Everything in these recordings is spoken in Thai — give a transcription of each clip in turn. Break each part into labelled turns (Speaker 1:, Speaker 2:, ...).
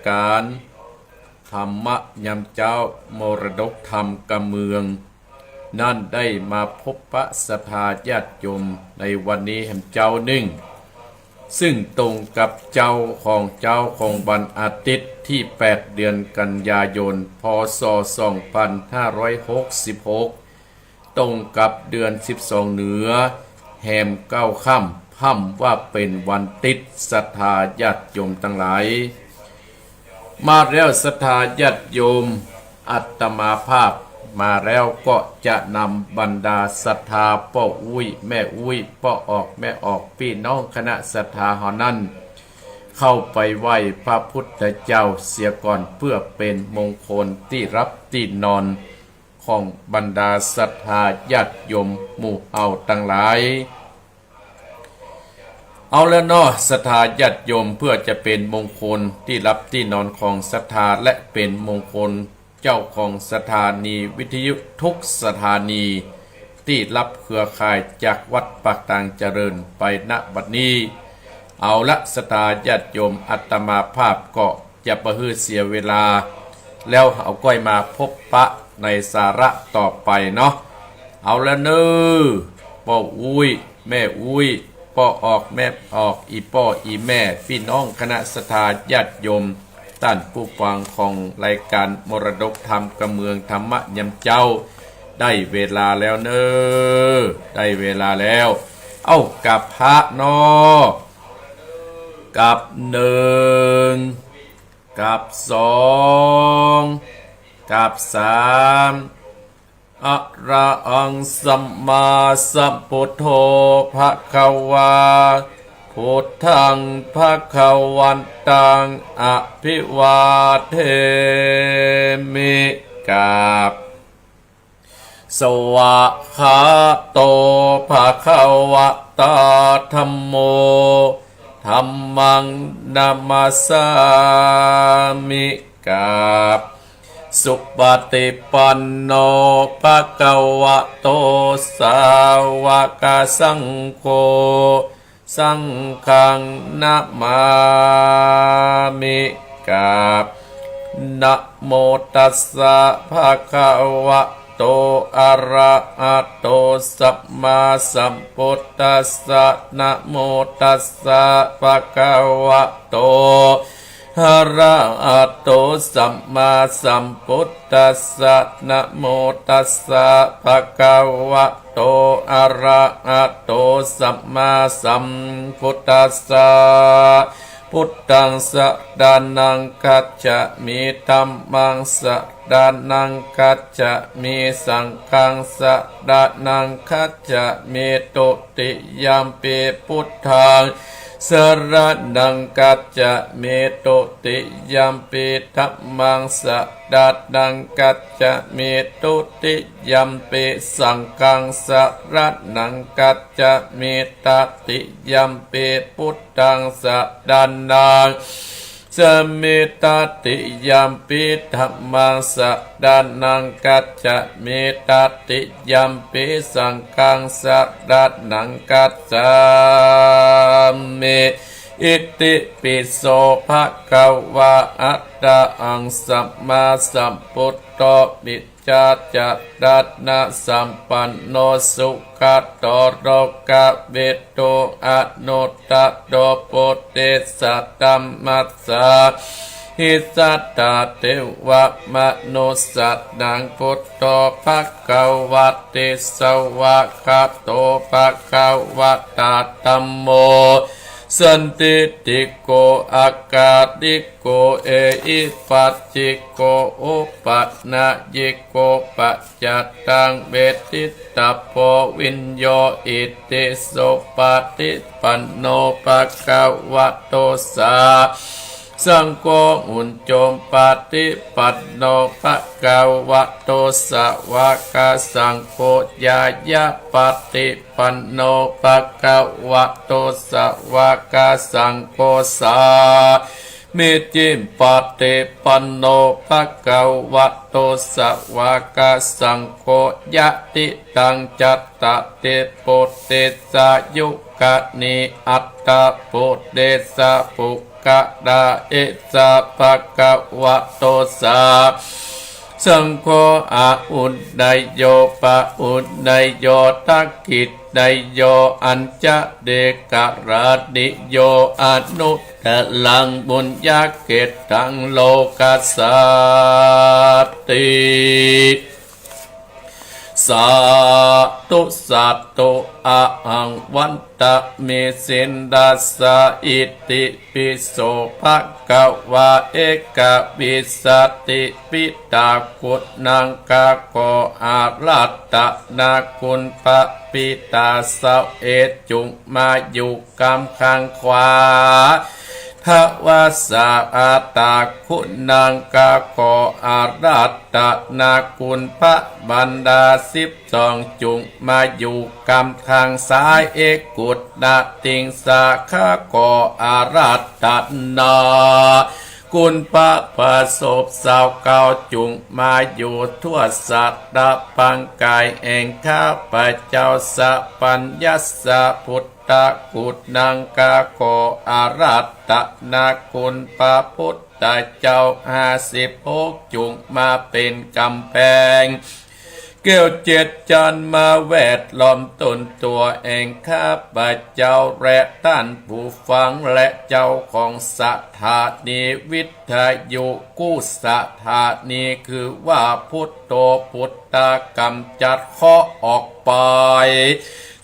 Speaker 1: การธรรมะยำเจ้ามรดกธรรมกำเมืองนั่นได้มาพบพระสภาญาติโยมในวันนี้แห่งเจ้าหนึ่งซึ่งตรงกับเจ้าของวันอาทิตย์ที่8เดือนกันยายนพศ2566ตรงกับเดือน12เหนือแหม9ค่ำพ่ำว่าเป็นวันติดศรัทธาญาติโยมทั้งหลายมาแล้วศรัทธาญาติโยมอัตมาภาพมาแล้วก็จะนำบรรดาศรัทธาพ่ออุ้ยแม่อุ้ยพ่อออกแม่ออกพี่น้องคณะศรัทธาเฮานั้นเข้าไปไหว้พระพุทธเจ้าเสียก่อนเพื่อเป็นมงคลที่รับที่นอนของบรรดาศรัทธาญาติโยมหมู่เอาทั้งหลายเอาแล้วเนาะศรัทธาญาติโยมเพื่อจะเป็นมงคลที่รับที่นอนของศรัทธาและเป็นมงคลเจ้าของสถานีวิทยุทุกสถานีที่รับเครือข่ายจากวัดปากตางเจริญไปณบัดนี้เอาละศรัทธาญาติโยมอัตมาภาพก็จะประฮือเสียเวลาแล้วเอาก้อยมาพบปะในสาระต่อไปเนาะเอาละเนอพ่ออุ้ยแม่อุ้ยพ่อออกแม่ออกอีพ่ออีแม่พี่น้องคณะศรัทธาญาติโยมท่านผู้ฟังของรายการมรดกธรรมกำเมืองธรรมะยำเจ้าได้เวลาแล้วเนอได้เวลาแล้วเอากับพระนอกับหนึ่งกับสองกับสามอะระหังสัมมาสัมพุทโธภะคะวาพุทธังภะคะวันตังอภิวาเทมิกาบสวะขาโตภะคะวะตาธัมโมธัมมังนามัสสามิกาบสุปฏิปันโนภะคะวะโตสาวกสังโฆสังฆังนะมามิกาบนะโมตัสสะภะคะวะโตอะระหะโตสัมมาสัมพุทธัสสะนะโมตัสสะภะคะวะโตอะระหะโตสัมมาสัมพุทธัสสะนะโมตัสสะภะคะวะโตอะระหะโตสัมมาสัมพุทธัสสะพุทธังสะดานังคัจฉามิธัมมังสะดานังคัจฉามิสังฆังสะดานังคัจฉามิตุติยัมปิพุทธังสรณังกัจจะเมตุติยัมปิธัมมังสะดานังกัจจะเมตุติยัมปิสังฆังสรณังกัจจะเมตติยัมปิพุทธังสะดานังสมิตติยัมปิธัมมังสะดานังกัจจะเมตติยัมปิสังฆังสะดานังกัจจะเมอิติปิโสภะคะวะอะระหังสัมมาสัมพุทโธมิจฉาจารณะสัมปันโนสุขโตโรกะเวโตอะโนตโตโปเตสัตตัมมัสสะหิสัตตาเทวะมนุสสะนังพุทโธภะคะวะเตสวะคะโตภะคะวะตาธัมโมสันติติโกอากาติโกเออิปัจจิโกอุปัฏนายิโกปัจจัตตังเวทิตาโพวินโยอิติโสปฏิปันโนภะคะวะโตสาสังโฆอุนโจมปฏิปันโนภะคะวะโตสาวกสังโฆญายะปฏิปันโนภะคะวะโตสาวกสังโฆสามิจิปฏิปันโนภะคะวะโตสาวกสังโฆยะติตังจัตตะเตโปเตสายุค กะนิอัตตาปุเดสะปุกะดาเอสะภะคะวะโตสะสังโฆอาอุดไดโยปะอุดไดโยตักขิดไดโยอัญจะเดกะราดิโยอนุตะลังบุญญาเกตังโลกัสสติสาธุสัตตุอะหังวันตะเมสินดัสสะอิติปิโสภะคะวะเอกวิสัตติปิตากุนังกะโกอารัตตะนาคุณปะปิตาสะเอจุงมาอยู่กำข้างขวาทวาสาอาตาคุณนางกาโกอารัตตนาคุณพระบรรดา12จุงมาอยู่กำทางซ้ายเอกุตนาติงสาขาโกอารัตตนาคุณพระประสบสาวเก่าจุงมาอยู่ทั่วสัตตะปังกายแห่งข้าพเจ้าสัพพัญญสัพพุทธกุฎนังกาโกอารัตตนาคุณพระพุทธเจ้า56จุงมาเป็นกำแพงเกี่ยว7จันมาแวดล้อมตนตัวเองข้าพเจ้าและท่านผู้ฟังและเจ้าของสถานีวิทยุกู้สถานีคือว่าพุทโธพุทธกำจัดข้อออกไป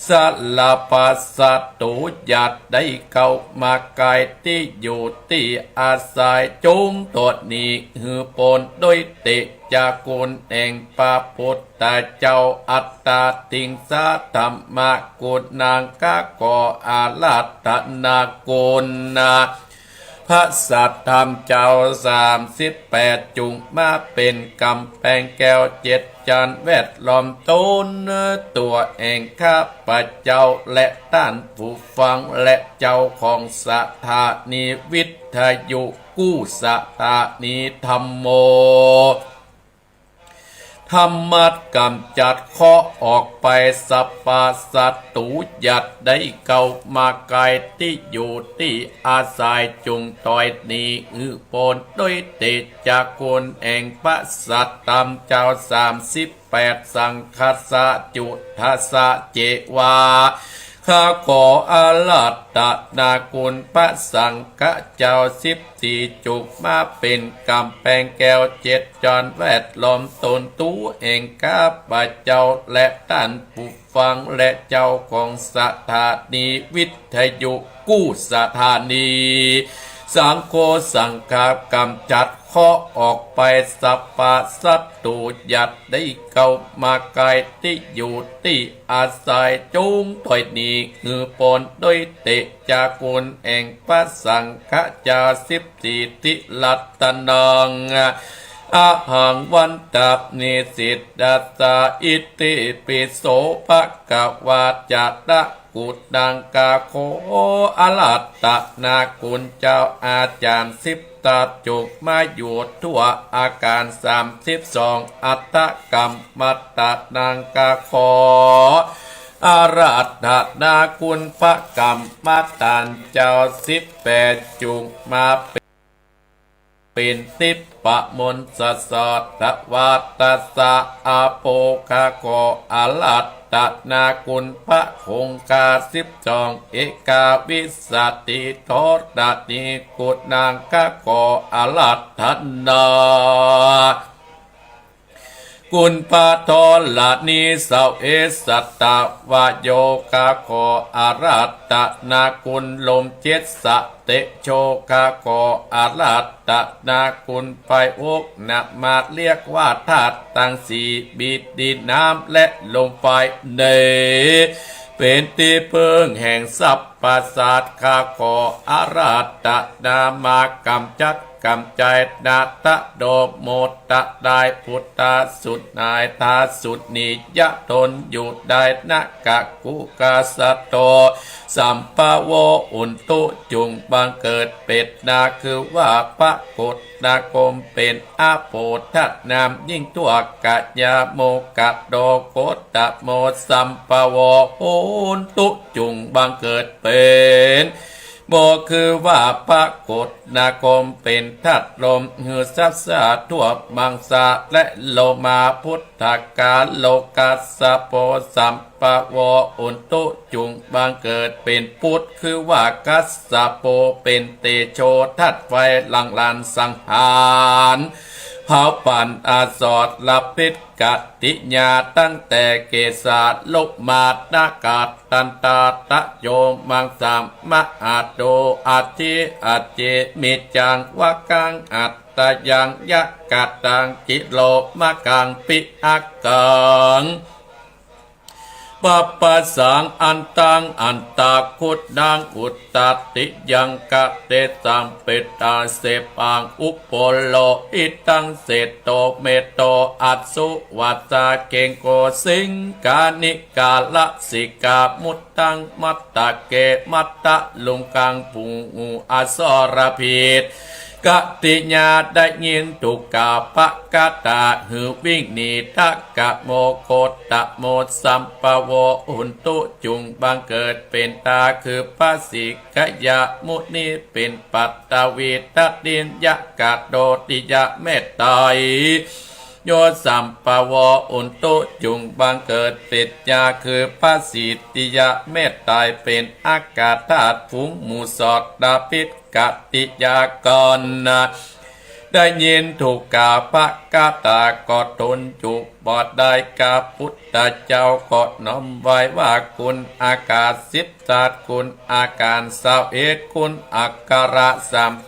Speaker 1: สัลลปัสสตุยัดได้เข้ามาไกลที่อยู่ที่อาศัยจุงตัวนี้หือปนโดยเตจากกุลแห่งพระพุทธเจ้าอัตตาติงสะธรรมกุณนางกะโกอาลัตตนากุณนาพระสัตธรรมเจ้า38จุงมาเป็นกำแพงแก้ว7จันแวดล้อมต้นตัวเองข้าพเจ้าและท่านผู้ฟังและเจ้าของสถานีวิทยุกู้สถานีธรรมโมธรรมัดกำจัดข้อออกไปสัพพสัตตุยัดได้เก่ามาไกลที่อยู่ที่อาศัยจุงต่อยนี้ปนด้วยเตจากกุลแห่งพระสัตตมเจ้า38สังคัสสะจุทัสสะเจวาข้าขออาลัตตนาคุณพระสังฆเจ้า14จุกมาเป็นกำแพงแก้ว7จรแวดล้อมตนตู้เองข้าพเจ้าและท่านผู้ฟังและเจ้าของสถานีวิทยุกู้สถานีสังโฆสังฆากำจัดข้อออกไปสัพพสัตตุยัดได้เข้ามาไกลที่อยู่ที่อาศัยจุงถอยนี้คือปนด้วยเตจากกุลแห่งพระสังฆเจ้า14ทิลัตตนังอาหังวันตับนิสิตดัสสะอิติปิโสภะคะวะจัตตะกุฎดังกาโคอาลัตตนาคุณเจ้าอาจารย์10ตาจุกมาอยู่ทั่วอาการ32อัตตกรรมมัตตนางกาโคอารัตถนาคุณพระกรรมมัตตันเจ้า18จุกมาเป็นติปปะมนสสดตวัตตสะอาโปคาโกอาลัตตนาคุณพระคงคา12เอกาวิสัตติโทตนิกุณนางกะโกอาลัตถนากุณปะทอละนิสาวเอสัตตวะโยกาโคอารัตตนาคุณลมเจ็ดสะเตโชกาโคอารัตตนาคุณไปอกนับมาเรียกว่าธาตุตั้งสี่บิดดินน้ำและลมไฟเนเป็นที่พึ่งแห่งสัพพสัตคาโคอารัตตนามากำจัด กำใจนาตะโดโมตะได้พุทธาสุดนายทาสุดนิยะทนอยู่ได้นะกะกุกาสะโตสัมภโวอุนตุจุงบังเกิดเป็ดนาคือว่าพระกฏนาคมเป็นอาโปทัดนามยิ่งตัวกะยาโมกะโดโกตะโมสัมภโวอุนตุจุงบังเกิดเป็นโมคือว่าพระกฏนาคมเป็นทัดลมหือสัสสะทั่วมังสะและโลมาพุทธกาโลกัสสะโปสัมปะวะอุนตุจุงบังเกิดเป็นพุทธคือว่ากัสสะโปเป็นเตโชทัดไฟลังลานสังหารเผาปั่นอาสอดลับพิษกัตติญาตั้งแต่เกศาลุมาตนากาศตันตาตะโยมังสามมะอาโดอาทิอาเจมิจังวะกังอัตตายังยักกัดตังกิโลมะกังปิอักกังปัปปะสังอันตังอันตาคุดดังอุตตติยังกะเตสังเปตาเสปังอุปโปโลอิตังเสโตเมโตอัตสุวัตตาเกงโกสิงกานิกาละสิกามุตตังมัตตะเกมัตตะลุงกังปุงอุอสรพิษกติญาได้ยินตุกาปะกะตาหือวิ่งหนีทักกะโมโคตะโมสัมปะโวอุนตุจุงบังเกิดเป็นตาคือพระสิกยะมุนีเป็นปัตตวีทัดดินยะกะโดติยะเมตไตรโยสัมปะวะอุนตุจุงบังเกิดติดยาคือพระสิทธิยะเมตตายเป็นอากาศธาตุผงหมูสอดดาพิษกติยากรนะได้ยินถูกกาพระกาตากอดทนจุบอดได้กาพุทธเจ้ากอดน้อมไว้ว่าคุณอากาศสิบศาสตร์คุณอาการสาวเอกคุณอักขระ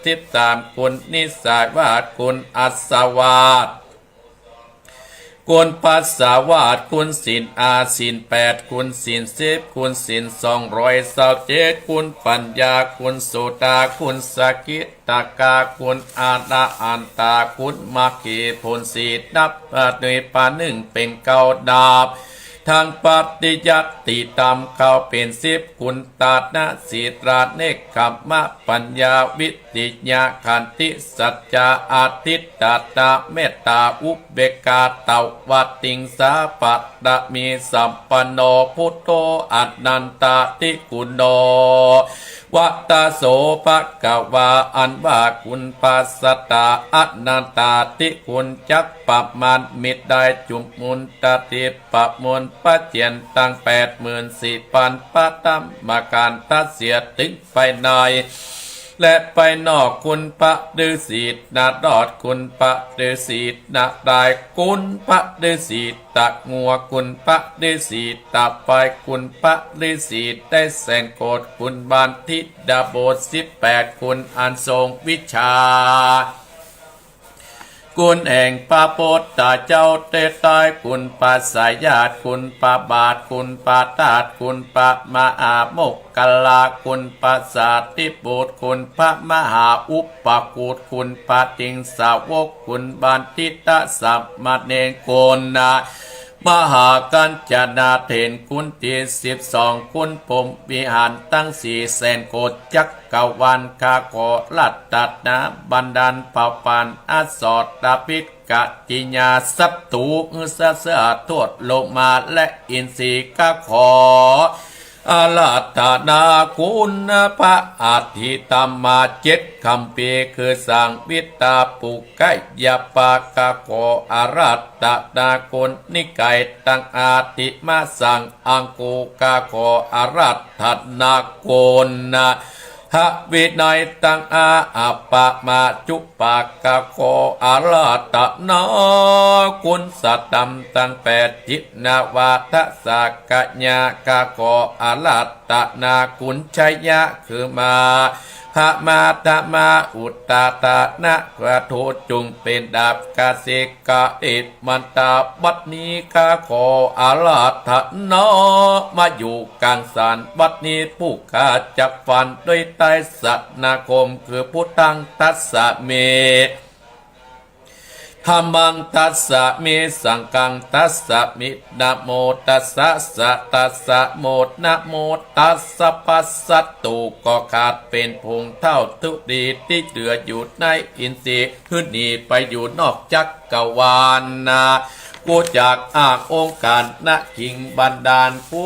Speaker 1: 33คุณนิสัยวาดคุณอัศวาสคุณปัสสาวาสคุณศีลอาศีล8คุณศีล10คุณศีล227คุณปัญญาคุณโสตาคุณสกิตากาคุณอาณาอันตาคุณมัคคีผลสีนับในปาหนึ่งเป็นเก้าดาบทางปฏิยัติตามเขาเป็น10คุณตาณสีตราเนกขมมะปัญญาวิติญาขันติสัจจาอาทิตตาตาเมตตาอุเบกขาเตวัติงสาปัตตมีสัมปันโนพุทโธอนันตติกุณโนวัตตโสภะกวาอันว่าคุณปัสสตาอนันตาติคุณจักปะมันมิตรได้จุมมุนตติปะมุนปะเจียนตั้ง84,000ปะตัมมาการทัเสียถึงไปในและไปนอกคุณพระฤาษีนาดอดคุณพระฤาษีนาได้คุณพระฤาษีตะงัวคุณพระฤาษีตะไปคุณพระฤาษีได้แสงโกดคุณบานทิดาโบ18คุณอันทรงวิชาคุณแห่งปาโปตตาเจ้าเตตายคุณปัสสายาตคุณปาบาทคุณปาตาตคุณปะมาอาโมกกลาคุณปัสสาติบุตรคุณพระมหาอุปปกูตคุณปาติงสาวกคุณบันทิตะสัมมาเนโกนามหากัญจนาเถนคุณที่12คุณพรหมวิหารตั้ง400,000 โกฏจักกวันคาโกลัตตัดนะบันดาลเผ่าปันอสอดตาพิกะจิญาสัตตูสะเสะทวดโลมาและอินทรีกะขออาลัตถนาคุณพระอาทิตมมา7คำปีคือสังวิตาปุกยาปากะโกอารัตตนาคุณนิกายตังอาติมาสังอังกูกะโกอารัตถนาคุณหะวินัยตังอาอัปปะมาจุปากะโคอาราตนาคุณสัตตัมตัง8จิตนาวาทสากะญากะโคอาราตนาคุณชัยยะคือมาห ธรรมาธรรมาอุตตาตานะกระโทจุงเป็นดาบกาเสกาเอตมันตาบัดนี้ข้าขออาราธนามาอยู่กลางสารบัดนี้ผู้ข้าจับฟันด้วยใต้สัตนาคมคือพุทธังตัสสะเมธรรมังตัสสะเมสังฆังตัสสะมินะโมตัสสะสะตัสสะโมนะโมตัสสะปัสสัตตุก็ขาดเป็นพงเท่าทุดีที่เหลืออยู่ในอินทรีย์ขึ้นนี้ไปอยู่นอกจักกวาลนากูจากอ้างองค์การณคิงบันดาลกู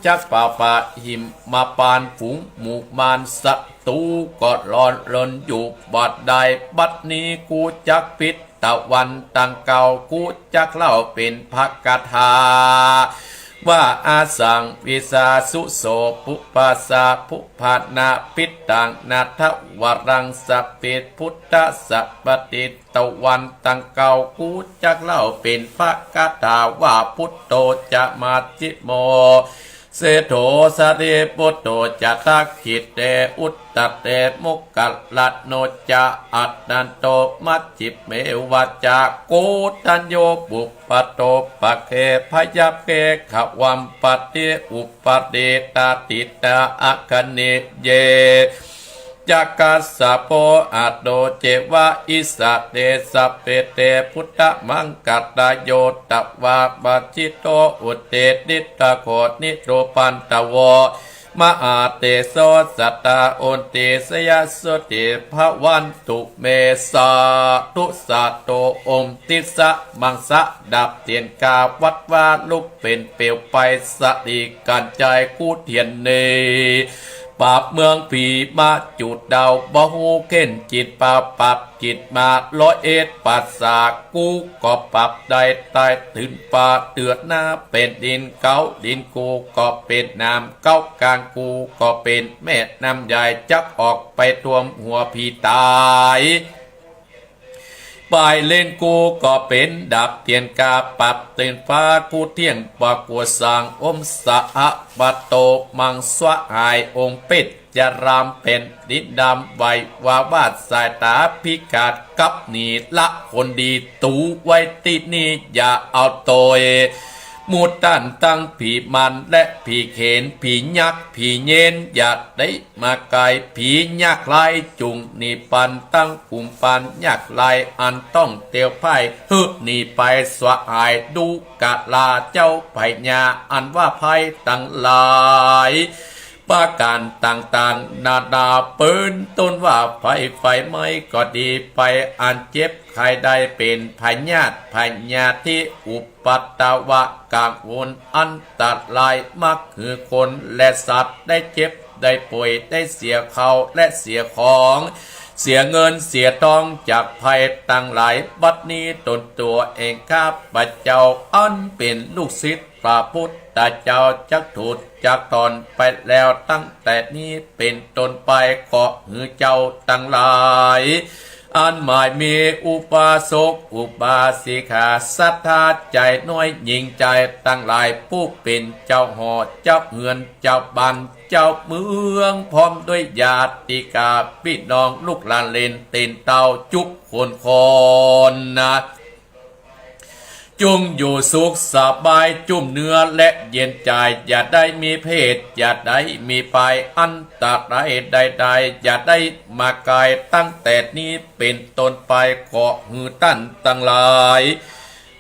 Speaker 1: จักป่าปะหิมมาปานฝูงหมู่มารศัตรูก็ร้อนรนอยู่บัดใดบัดนี้กูจักปิดตะวันตังเก่ากูจักเล่าเป็นภักกถาว่าอาสังวิสาสุโสปุปัสสะภุพานาปิตังนาทวรังสัพเพพุทธสัพปติตะวันตังเก่ากูจักเล่าเป็นภักกถาว่าพุทโธจะมาจิโมเสโธสะเรปุตโตจะทักขิตเตอุตตเตมุกัลลัตโนจะอัตตันโตมัจจิเมวัจจะโกตัญโยปุปปโตปะเคพยาเพขวัมปฏิอุปเดตาติตาอะคะเนเยจักกัสสะโปอะโดเจวะอิสะเตสัพเพเตพุทธมังกัตตโยตวาปัจจิโตอุเตติตะโคนิโรปันตวมหาเตโสสัตตาโอนติสยสติภวันตุเมสาตุสัตโตอมติสะมังสะดับเทียนกาวัดว่าลุกเป็นเปลวไปสติกันใจกู้เทียนเนปราบเมืองผีมาจุดดาวบ่ฮูเข็นจิตปราบปับจิตมาร้อยเอ็ดปัสสากูก็ปรับได้ตายถึงป่าเตือดหน้าเป็นดินเก้าดินกูก็เป็นน้ำเก้ากลางกูก็เป็นแม่น้ำใหญ่จักออกไปท่วมหัวผีตายปลายเล่นกูก็เป็นดับเทียนกาปับตื่นฟ้ากูเที่ยงปากกัวสางอมสะอะบัตโตมังสวะหายองเป็ดจะรามเป็นดินดำไว้วาวาดสายตาพิกาดกับนีละคนดีตูไว้ติดนี่อย่าเอาโตยมูตันตั้งผีมันและผีเขนผียักษ์ผีเย็นอย่าได้มาไกลผียักษ์ลายจุงนี่ปันตั้งกลุ่มปันยักษ์ลายอันต้องเตียวไพ่ฮึนี่ไปสวะหายดูกะลาเจ้าไผ่ญาอันว่าไพ่ตั้งหลายประการต่างๆนาดาปืนต้นว่าไฟไหม้ก็ดีไปอันเจ็บใครได้เป็นพญาที่อุปัตตวะกังวลอันตัดลายมักคือคนและสัตว์ได้เจ็บได้ป่วยได้เสียเขาและเสียของเสียเงินเสียทองจากภัยต่างหลายบัดนี้ตนตัวเองข้าพเจ้าอันเป็นลูกศิษย์พระพุทธเจ้าจักถูกจากตอนไปแล้วตั้งแต่นี้เป็นต้นไปขอหือเจ้าตั้งหลายอันหมายมีอุปาสกอุบาสิกาศรัทธาใจน้อยยิ่งใจตั้งหลายผู้เป็นเจ้าหอเจ้าเฮือนเจ้าบ้านเจ้าเมืองพร้อมด้วยญาติกาพี่น้องลูกหลานเลนเต็นเต้าจุกคนนะจงอยู่สุขสบายจุ่มเนื้อและเย็นใจอย่าได้มีเพศอย่าได้มีไปอันตรายใดๆอย่าได้มากายตั้งแต่นี้เป็นต้นไปขอหือตั้นตั้งหลาย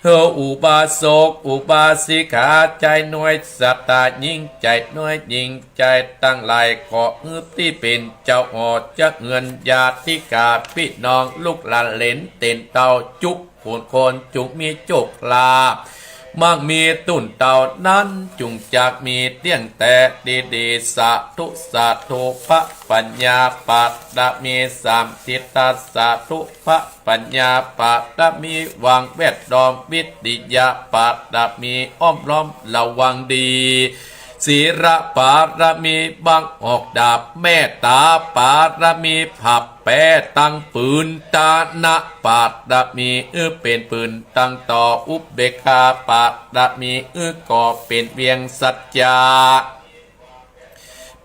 Speaker 1: เฮออุบาสกอุบาสิกาใจน้อยสัตตายิ่งใจน้อยยิ่งใจตั้งหลายขอหือที่เป็นเจ้าหอจะเงินญาติกาพี่น้องลูกหลานเหลนเต็นเต้าจุกคนจุกมีจุกลาบมั่งมีตุ่นเต่านั้นจุงจากมีเตี้ยงแต่ดีสาธุพระปัญญาปัตตมีสามทิตตสาธุพระปัญญาปัตตมีวางแวดล้อมวิทยาปัตตมีอ้อมล้อมระวังดีศีระปารมีบังออกดาบแม่ตาปารมีผับแปตั้งปืนตานะปาดมีเป็นปืนตั้งต่ออุบเบคาปาดมีก่อเป็นเวียงสัจจา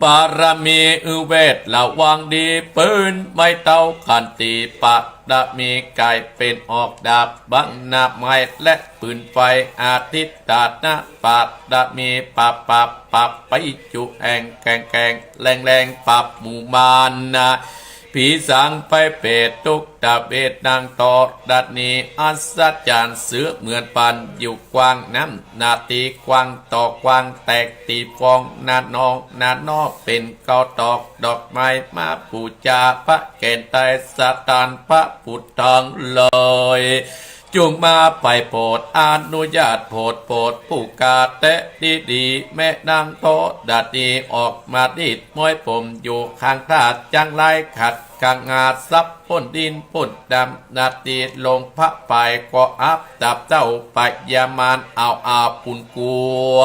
Speaker 1: ปารมีเวทระวังดีปืนไม่เต้าขันตีปะดะมีไก่เป็นออกดาบบังนาไม้และปืนไฟอาทิตย์ตาดนะปะดะมีปับไปจุแองแกงแรงปับหมู่มานนะผีสังไปเปตตุกตะเบดนางต่อดัดนี้อัศจรรย์เสือเหมือนปันอยู่กว้างน้ำนาตีกว้างต่อกว้างแตกตีฟองนาดนอกเป็นเกาตอกดอกไม้มาปูจาพระเกณฑ์ไตสตานพระพุทธังเลยจุงมาไปโปรดอนุญาตโปรดผู้กาเตะดีแม่นางโตดัดดีออกมาดิดม้อยผมอยู่ข้างทาดจังไรขัดกางงาซับพ่นดินพ่นดำดัดดีลงพระไปก็อับดับเจ้าไปยามานเอาปุ่นกัว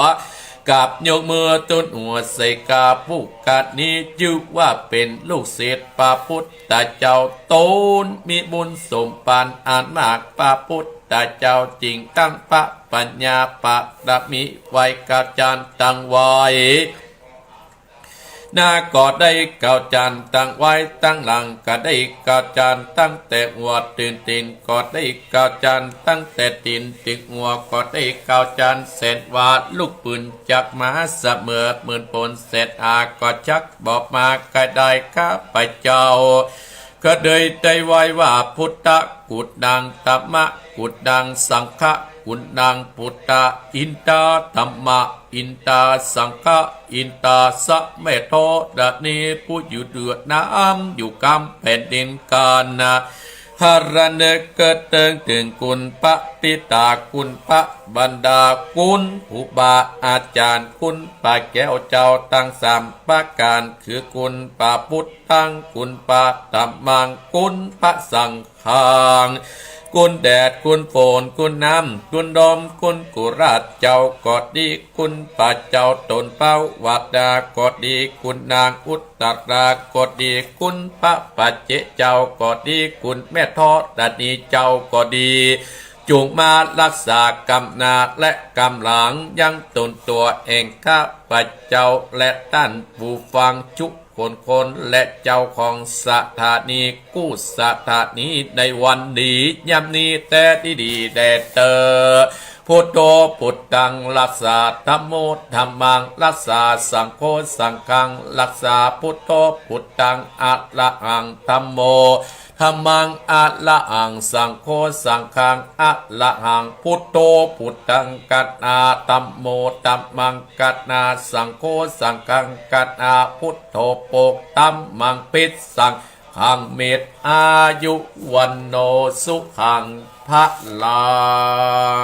Speaker 1: กับยกมือต้นหัวใส่กาผู้กัดนี้ชื่อว่าเป็นลูกศิษย์พระพุทธเจ้าโตนมีบุญสมปานอ่านมากพระพุทธเจ้าจริงตั้งพระปัญญาปะดะมิไว้กับจานตั้งไว้หน้าก็ได้เก่าจานตั้งไว้ตั้งหลังก็ได้เก่าจานตั้งแต่หัวตื่นก็ได้เก่าจานตั้งแต่ตีนตึกหัวก็ได้เก่าจานเสร็จว่าลูกปืนจักมาเสมอหมื่นปนเสร็จก็ชักบอกมาก็ได้ข้าไปเจ้าก็เลยได้ไว้ว่าพุทธกุดดังธรรมะกุดดังสังฆกุดดังพุทธอินตาธรรมะอินตาสังฆอินตาสะเมโทดะนี้ผู้อยู่เดือดน้ำอยู่กำแผ่นดินกานะหารเนกเกิดเติงถึงกุลพระปิตากุลพระบรรดากุลอุบาอาจารย์กุลปะแก้วเจ้าตั้งสามประการคือกุลปะพุทธังกุลปะตัมมังกุลพระสังฆังกุลแดดกุลฝนกุลน้ำกุลดมกุลกุราชเจ้ากอดดีกุลป่าเจ้าตนเป้าวัดดากอดดีกุลนางอุตตรากอดดีกุลพระปัจเจเจ้ากอดดีกุลแม่ทอดดันีเจ้ากอดดีจงมารักษากำนาและกำหลังยังตนตัวเองข้าพเจ้าและท่านผู้ฟังชุกคนและเจ้าของสถานีกู้สถานีในวันนี้ยามนี้แต่ดีแดเตอพุทโธพุทธังรักษาธัมโมธัมมังรักษาสังโฆสังฆังรักษาพุทโธพุทธังอะระหังธัมโมธัมมังอะระหังสังโฆสังฆังอะระหังพุทโธพุทธังกัตนาธัมโมธัมมังกัตนาสังโฆสังฆังกัตนาพุทโธโปกธัมมังปิสังขังเมตอายุวันโนสุขังพระลั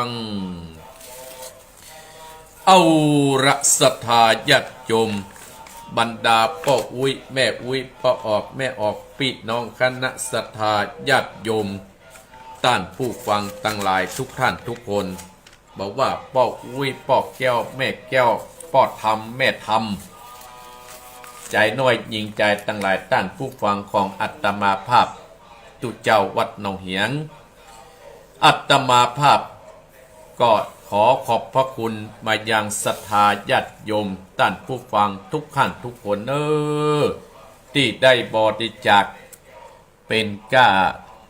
Speaker 1: งเอาระศรัทธาญาติโยมบรรดาพ่ออุ้ยแม่อุ้ยพ่อออกแม่ออกพี่น้องคณะศรัทธาญาติโยมท่านผู้ฟังตั้งหลายทุกท่านทุกคนบอกว่าพ่ออุ้ยพ่อแก้วแม่แก้วพ่อทำแม่ทำใจน้อยยิงใจตั้งหลายท่านผู้ฟังของอัตมาภาพตุเจ้าวัดหนองเหียงอัตมาภาพก็ขอขอบพระคุณมายังศรัทธาญาติโยมท่านผู้ฟังทุกท่านทุกคนที่ได้บริจาคเป็นก้า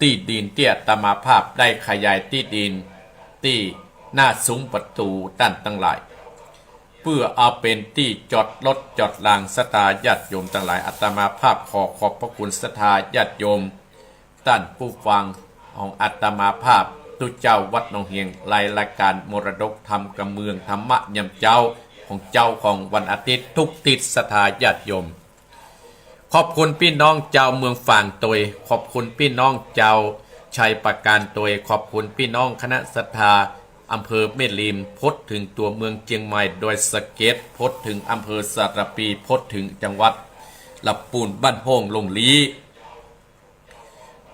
Speaker 1: ที่ดินที่อัตมาภาพได้ขยายที่ดินที่หน้าซุ้มประตูด้านตั้งหลายเพื่อเอาเป็นที่จอดรถจอดรางศรัทธาญาติโยมทั้งหลายอัตมาภาพขอขอบพระคุณศรัทธาญาติโยมท่านผู้ฟังของอัตมาภาพตุเจ้าวัดหนองเฮียงรายการมรดกธรรมกำเมืองธรรมะยำเจ้าของวันอาทิตย์ทุกติดศรัทธาญาติโยมขอบคุณพี่น้องเจ้าเมืองฝางตยขอบคุณพี่น้องเจ้าชัยประการตยขอบคุณพี่น้องคณะศรัทธาอำเภอแม่ริมพดถึงตัวเมืองเชียงใหม่โดยสเก็ตพดถึงอำเภอสระปีพดถึงจังหวัดลำปูนบ้านโฮงลงลี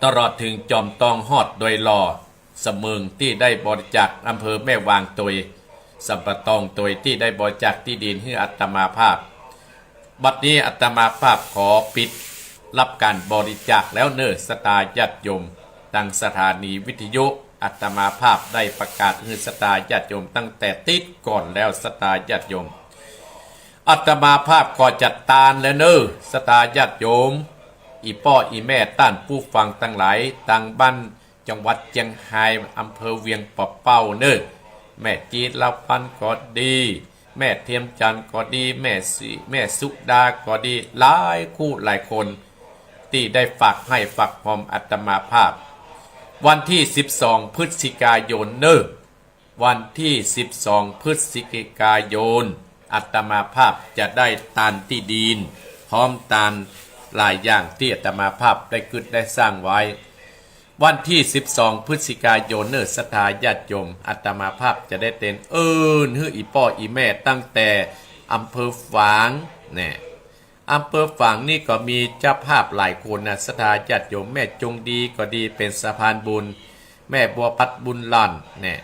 Speaker 1: ตลอดถึงจอมตองฮอดโดยหล่อเสมิงที่ได้บริจาคอำเภอแม่วางตยสัมปตองตยที่ได้บริจาคที่ดินให้อัตมาภาพบัดนี้อัตมาภาพขอปิดรับการบริจาคแล้วเนอสตาญาติโยมดังสถานีวิทยุอัตมาภาพได้ประกาศให้สตาญาติโยมตั้งแต่ติดก่อนแล้วสตาญาติโยม อัตมาภาพก็จัดตานแล้วเนอสตาญาติโยมอีป้ออีแม่ต้านผู้ฟังตั้งหลายต่างบ้านจังหวัดเชียงรายอำเภอเวียงปะเป้าเนอแม่จีดลาพันก็ดีแม่เทียมจันทร์ก็ดีแม่สุดาก็ดีหลายคู่หลายคนที่ได้ฝากให้ฝากพร้อมอัตมาภาพวันที่12พฤศจิกายนเนอวันที่12พฤศจิกายนอัตมาภาพจะได้ตานที่ดินพร้อมตานหลายอย่างที่อัตมาภาพได้กึศได้สร้างไว้วันที่12พฤศจิกายนเนอสถาญาติโยมอัตมาภาพจะได้เต้นฮืออีป้ออีแม่ตั้งแต่อำเภอฝางเนี่ยอำเภอฝางนี่ก็มีเจ้าภาพหลายคนนะสถาญาติโยมแม่จงดีก็ดีเป็นสะพานบุญแม่บัวพัดบุญลั่นเนี่ย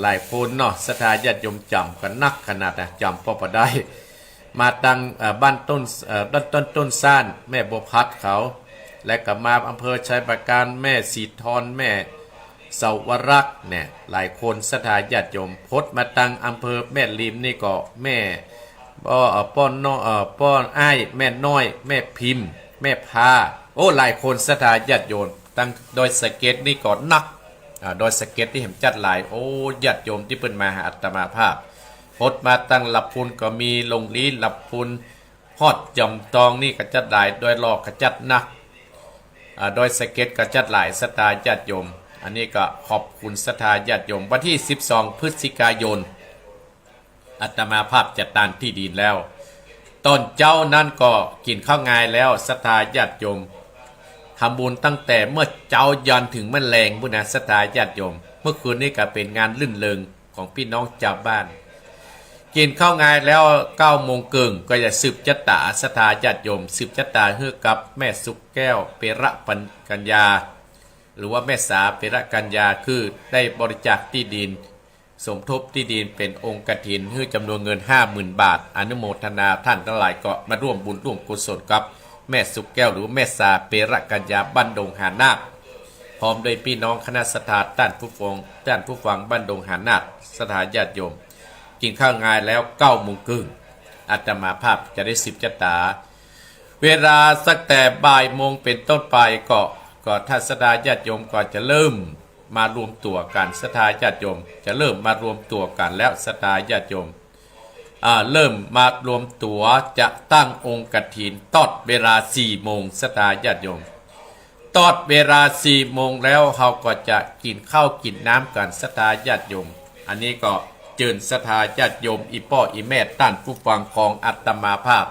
Speaker 1: หลายคนเนาะสถาญาติโยมจำกันนักขนาดนะจำพอได้มาตั้งบ้านต้นซ่านแม่บัวพัดเขาและก็มาอำเภอชัยประการแม่สีทอนแม่เสาวรักษ์เนี่ยหลายคนสถาญาติโยมพดมาตั้งอำเภอแม่ริมนี่ก็แม่ป้อนน้อป้อนอ้ายแม่น้อยแม่พิมพ์แม่พาโอ้หลายคนสถาญาติโยมตั้งโดยสเก็ตนี่ก็นักโดยสเก็ตที่เห็นจัดหลายโอ้ญาติโยมที่เพิ่นมาหาอัตมาภาพพดมาตั้งหลับพุนก็มีลงลีหลับพุนฮอดจำตองนี่ก็จัดหลายโดยหลอกก็จัดนักโดยสเก็ตก็จัดหลายสถาญาติโยมอันนี้ก็ขอบคุณสถาญาติโยมวันที่12พฤศจิกายนอาตมาภาพจัดตานที่ดินแล้วตอนเจ้านั่นก็กินข้าวงายแล้วสถาญาติโยมทำบุญตั้งแต่เมื่อเจ้ายันถึงแม่แรงบุญนะสถาญาติโยมเมื่อคืนนี้ก็เป็นงานลื่นเริงของพี่น้องชาวบ้านกินข้าวงายแล้ว9 โมงครึ่งก็จะสืบจัตตาสถาญาติโยมสืบจัตตาเฮือกับแม่สุกแก้วเประปัญกัญญาหรือว่าแม่สาเประกัญญาคือได้บริจาคที่ดินสมทบที่ดินเป็นองค์กฐินให้จำนวนเงิน 50,000 บาทอนุโมทนาท่านทั้งหลายก็มาร่วมบุญร่วมกุศลกับแม่สุกแก้วหรือแม่สาเประกัญญาบ้านดงหานาคพร้อมโดยพี่น้องคณะสถาต้านผู้ฟังบ้านดงหานาคสถาญาติโยมกินข้าวงายแล้ว9 โมงครึ่งอาตมาภาพจะได้สิบจัตตาเวลาสักแต่บ่ายโมงเป็นต้นไปก็ท่านสถาญาติโยมก็จะเริ่มมารวมตัวกันสถาญาติโยมจะเริ่มมารวมตัวกันแล้วสถาญาติโยมเริ่มมารวมตัวจะตั้งองค์กฐินตอดเวลา4 โมงสถาญาติโยมตอดเวลา4 โมงแล้วเขาก็จะกินข้าวกินน้ำกันสถาญาติโยมอันนี้ก็เจิญสถาญาติโยมอีป้ออีแม่ต้านผู้ฟังของอัตมาภาพ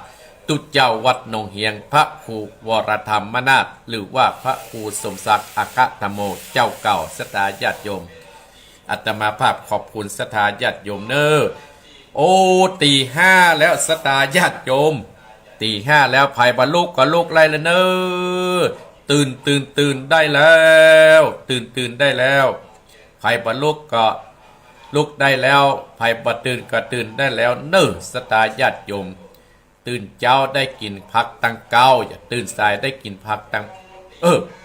Speaker 1: ตุเจ้าวัดหนองเฮียงพระครูวรธรรมนาถหรือว่าพระครูสมศักดิ์อัคธรรมโมเจ้าเก่าสถาญาติโยมอัตมาภาพขอบคุณสถาญาติโยมเนอโอ้ตี 5แล้วสถาญาติโยมตี 5แล้วภัยบรรลุก็ลุกไล่แล้วเนอตื่นได้แล้วตื่นได้แล้วภัยบรรลุก็ลุกได้แล้วภัยบรรตื่นก็ตื่นได้แล้วเนอสถาญาติโยมตื่นเจ้าได้กินผักตั้งเก้าอย่าตื่นสายได้กินผักตั้ง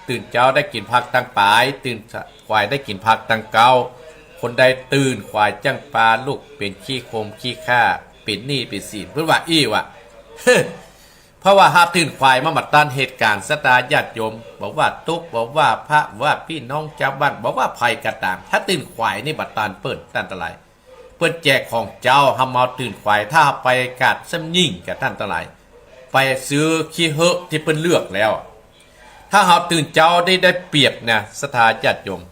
Speaker 1: ตื่นเจ้าได้กินผักตั้งปลายตื่นควายได้กินผักตั้งเก้าคนใดตื่นควายจังปลาลูกเป็นขี้โคมขี้ข้าเป็นหนี้เป็นศีลเพื่อว่าวะ เพราะว่าหาตื่นควายมาบัดต้านเหตุการณ์สตาญาติโยมบอกว่าตุ๊กบอกว่าพระว่าพี่น้องชาวบ้านบอกว่าภัยกระตามถ้าตื่นควายนี่บัดต้านเปิดต้านตะไลเปิดแจกของเจ้าทำมาตื่นควายถ้าไปกาดซ้ำยิ่งกับท่านตะไลไปซื้อขี้เหอะที่เปิ้นเลือกแล้วถ้าหาตื่นเจ้าได้เปรียบนะสถาญาติโยม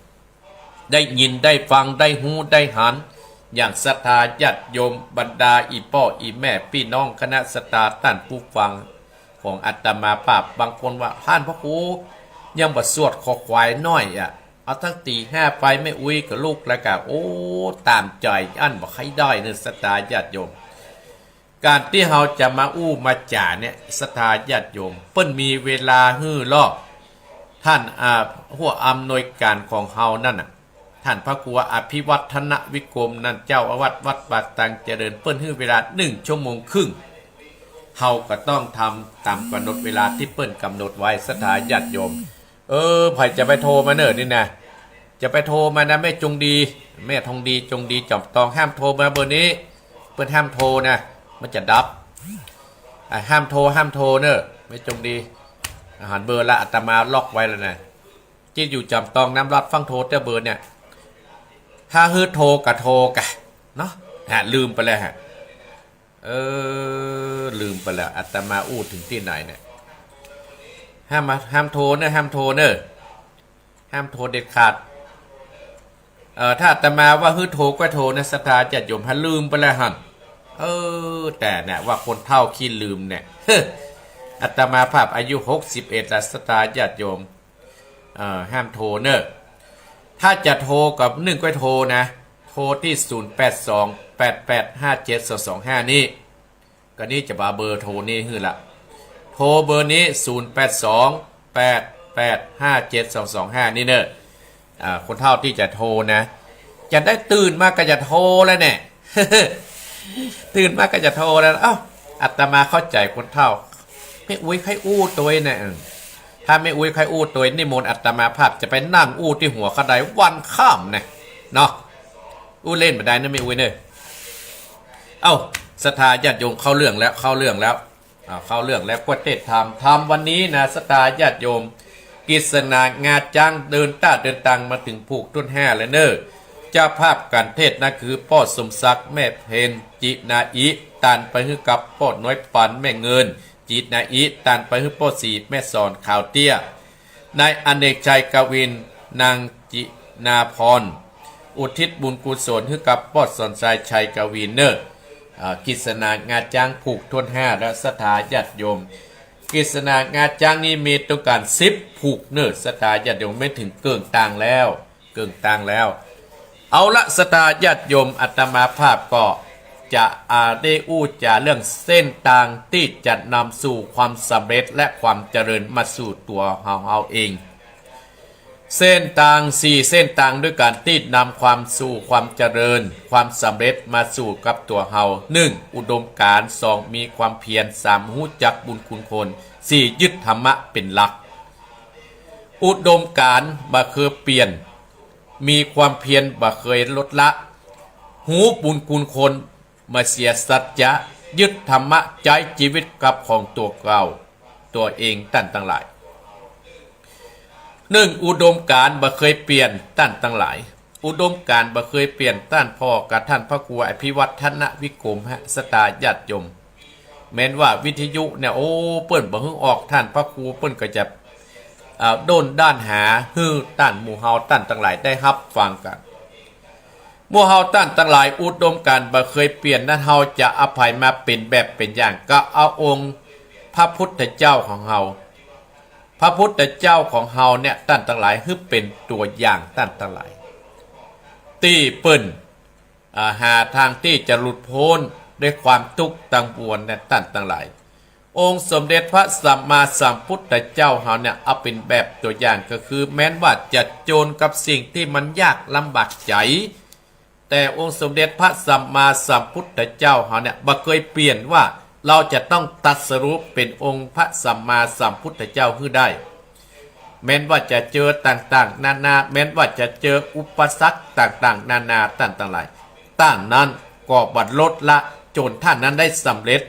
Speaker 1: ได้ยินได้ฟังได้หูได้หันอย่างศรัทธาญาติโยมบรรดาอีป้ออีแม่พี่น้องคณะสตาต้านผู้ฟังของอัตมาภาพบางคนว่าท่านพระครูยังบัดสวดขอควายน้อยเอาทั้งตี 5ไปไม่อุ้ยกับลูกแล้วก็โอ้ตามใจอันบอกใครได้เนื้อศรัทธาญาติโยมการที่เราจะมาอู้มาจ่าเนี่ยศรัทธาญาติโยมเปิ้นมีเวลาฮื้อรอบท่านหัวอำนวยการของเฮานั่นน่ะท่านพระครูอภิวัฒนวิกรมนั่นเจ้าอาวาสวัดบาตังเจริญเปิ้นฮื้อเวลา1 ชั่วโมงครึ่งเฮาก็ต้องทำตามกำหนดเวลาที่เปิ้นกำหนดไว้ศรัทธาญาติโยมไผจะไปโทรมาเนิ่นนี่นะจะไปโทรมานะแม่จงดีแม่ทองดีจงดีจอมตองห้ามโทรมาเบอร์นี้เปิ้นห้ามโทรนะ มันจะดับห้ามโทรเนอะไม่จงดีอาหารเบอร์ละอาตมาล็อกไว้แล้วนะที่อยู่จำตองน้ำรัดฟังโทรแต่เบอร์เนี่ยถ้าฮือโทรกับโทรกะเนาะลืมไปแล้วฮะลืมไปแล้วอาตมาอู้ถึงที่ไหนเนี่ยห้ามโทรเนอะห้ามโทรเนอะห้ามโทรเด็ดขาดถ้าอาตมาว่าฮือโทรก็โทรนะสตาร์จัดโยมลืมไปแล้วหันแต่เนี่ยว่าคนเฒ่าขี้ลืมเนี่ยอาตมาภาพอายุ61แล้วสตาร์ญาติโยมห้ามโทรเนอะถ้าจะโทรกับ1ก็โทรนะโทรที่0828857225นี่ก็นี่จะบาเบอร์โทรนี่คือละโทรเบอร์นี้0828857225นี่เนอะคนเฒ่าที่จะโทรนะจะได้ตื่นมาก็จะโทรแล้วเนี่ย ตื่นมาก็จะโทรแล้วอาตมาเข้าใจคนเฒ่าไม่อุ้ยใครอู้ตัวเนี่ยถ้าไม่อุ้ยใครอู้ตัวนี่มนต์อาตมาภาพจะไปนั่งอู้ที่หัวกระไดวันข้ามเนี่ยเนาะอู้เล่นมาได้นะไม่อุ้ยเนี่ยศรัทธาญาติโยมเข้าเรื่องแล้วเข้าเรื่องแล้วก็เทศทำวันนี้นะศรัทธาญาติโยมกิษณางาจังเดินตังมาถึงผูกต้น5แล้วเนอะเจ้าภาพการเทศนะคือพ่อสมศักดิ์แม่เพนจินาอิตานไปให้กับพ่อน้อยปันแม่เงินจินาอิตานไปให้พ่อสีแม่สอนข่าวเตี้ยนายอเนกชัยกวินนางจินาพรอุทิศบุญกุศลให้กับพ่อสอนชัยกวินเนอร์กิษณางาจ้างผูกทวน5และสถาญาติโยมกิษณางาจ้างนี้มีต้องการ10ผูกเนอร์สถาญาติโยมไม่ถึงเกินต่างแล้วเอาละสถาญาติโยมอาตมาภาพก็จะได้อู้จาเรื่องเส้นทางที่จะนำสู่ความสำเร็จและความเจริญมาสู่ตัวเราเองเส้นทาง4เส้นทางด้วยการที่นำความสู่ความเจริญความสำเร็จมาสู่กับตัวเรา1อุดมการณ์2มีความเพียร3รู้จักบุญคุณคน4ยึดธรรมะเป็นหลักอุดมการณ์บ่เคยเปลี่ยนมีความเพียรบ่เคยลดละหูบุญคุณคนมาเสียสัจจะยึดธรรมะใจชีวิตกับของตัวเก่าตัวเองตั้นทั้งหลายอุดมการณ์บ่เคยเปลี่ยนตั้นทั้งหลายอุดมการณ์บ่เคยเปลี่ยนตั้นพ่อกับท่านพระครูอภิวัฒนวิกรมสตาญาติโยมแม้นว่าวิทยุเนี่ยเปิ้นบ่ฮึ่งออกท่านพระครูเปิ้นก็จะโดนด้านหาฮื้อต้านหมู่เฮาต้านทั้งหลายได้รับฟังกันหมู่เฮาต้านทั้งหลายอุดมการณ์บ่เคยเปลี่ยนนั้นเฮาจะอภัยมาเป็นแบบเป็นอย่างก็เอาองค์พระพุทธเจ้าของเฮาพระพุทธเจ้าของเฮาเนี่ยท่านทั้งหลายคือเป็นตัวอย่างท่านทั้งหลายที่เปิ้นหาทางที่จะหลุดพ้นด้วยความทุกข์ต่างปวงเนี่ยท่านทั้งหลายองค์สมเด็จพระสัมมาสัมพุทธเจ้าเฮาเนี่ยเอาเป็นแบบตัวอย่างก็คือแม้นว่าจะโจรกับสิ่งที่มันยากลำบากใจแต่องค์สมเด็จพระสัมมาสัมพุทธเจ้าเฮาเนี่ยบ่เคยเปลี่ยนว่าเราจะต้องตรัสรู้เป็นองค์พระสัมมาสัมพุทธเจ้าให้ได้แม้นว่าจะเจอต่างๆนานาแม้นว่าจะเจออุปสรรคต่างๆนานาต่างๆหลายต่างนั้นก็บัดลดละจนท่านนั้นได้สำเร็จ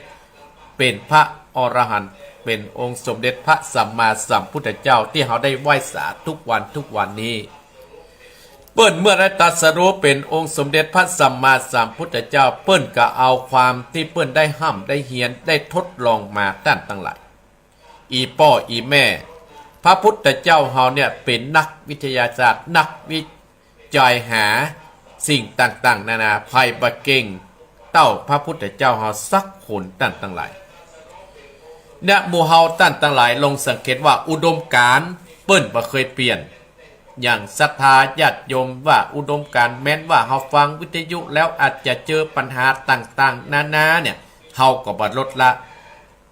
Speaker 1: เป็นพระอรหันต์เป็นองค์สมเด็จพระสัมมาสัมพุทธเจ้าที่เราได้ไหว้สาทุกวันนี้เปิ้นเมื่อได้ตรัสรู้เป็นองค์สมเด็จพระสัมมาสัมพุทธเจ้าเปิ้นก็เอาความที่เปิ้นได้ห้ำได้เฮียนได้ทดลองมาตั้งทั้งหลายอีพ่ออีแม่พระพุทธเจ้าเฮาเนี่ยเป็นนักวิทยาศาสตร์นักวิจัยหาสิ่งต่างๆนานาภัยบะเก่งเต้าพระพุทธเจ้าเฮาสักคนตั้งทั้งหลายเนี่ยหมู่เฮาตั้งทั้งหลายลงสังเกตว่าอุดมการณ์เปิ้นบ่เคยเปลี่ยนอย่างศรัทธาญาติโยมว่าอุดมการณ์แม้นว่าเฮาฟังวิทยุแล้วอาจจะเจอปัญหาต่างๆนานาเนี่ยเฮาก็บ่ลดละ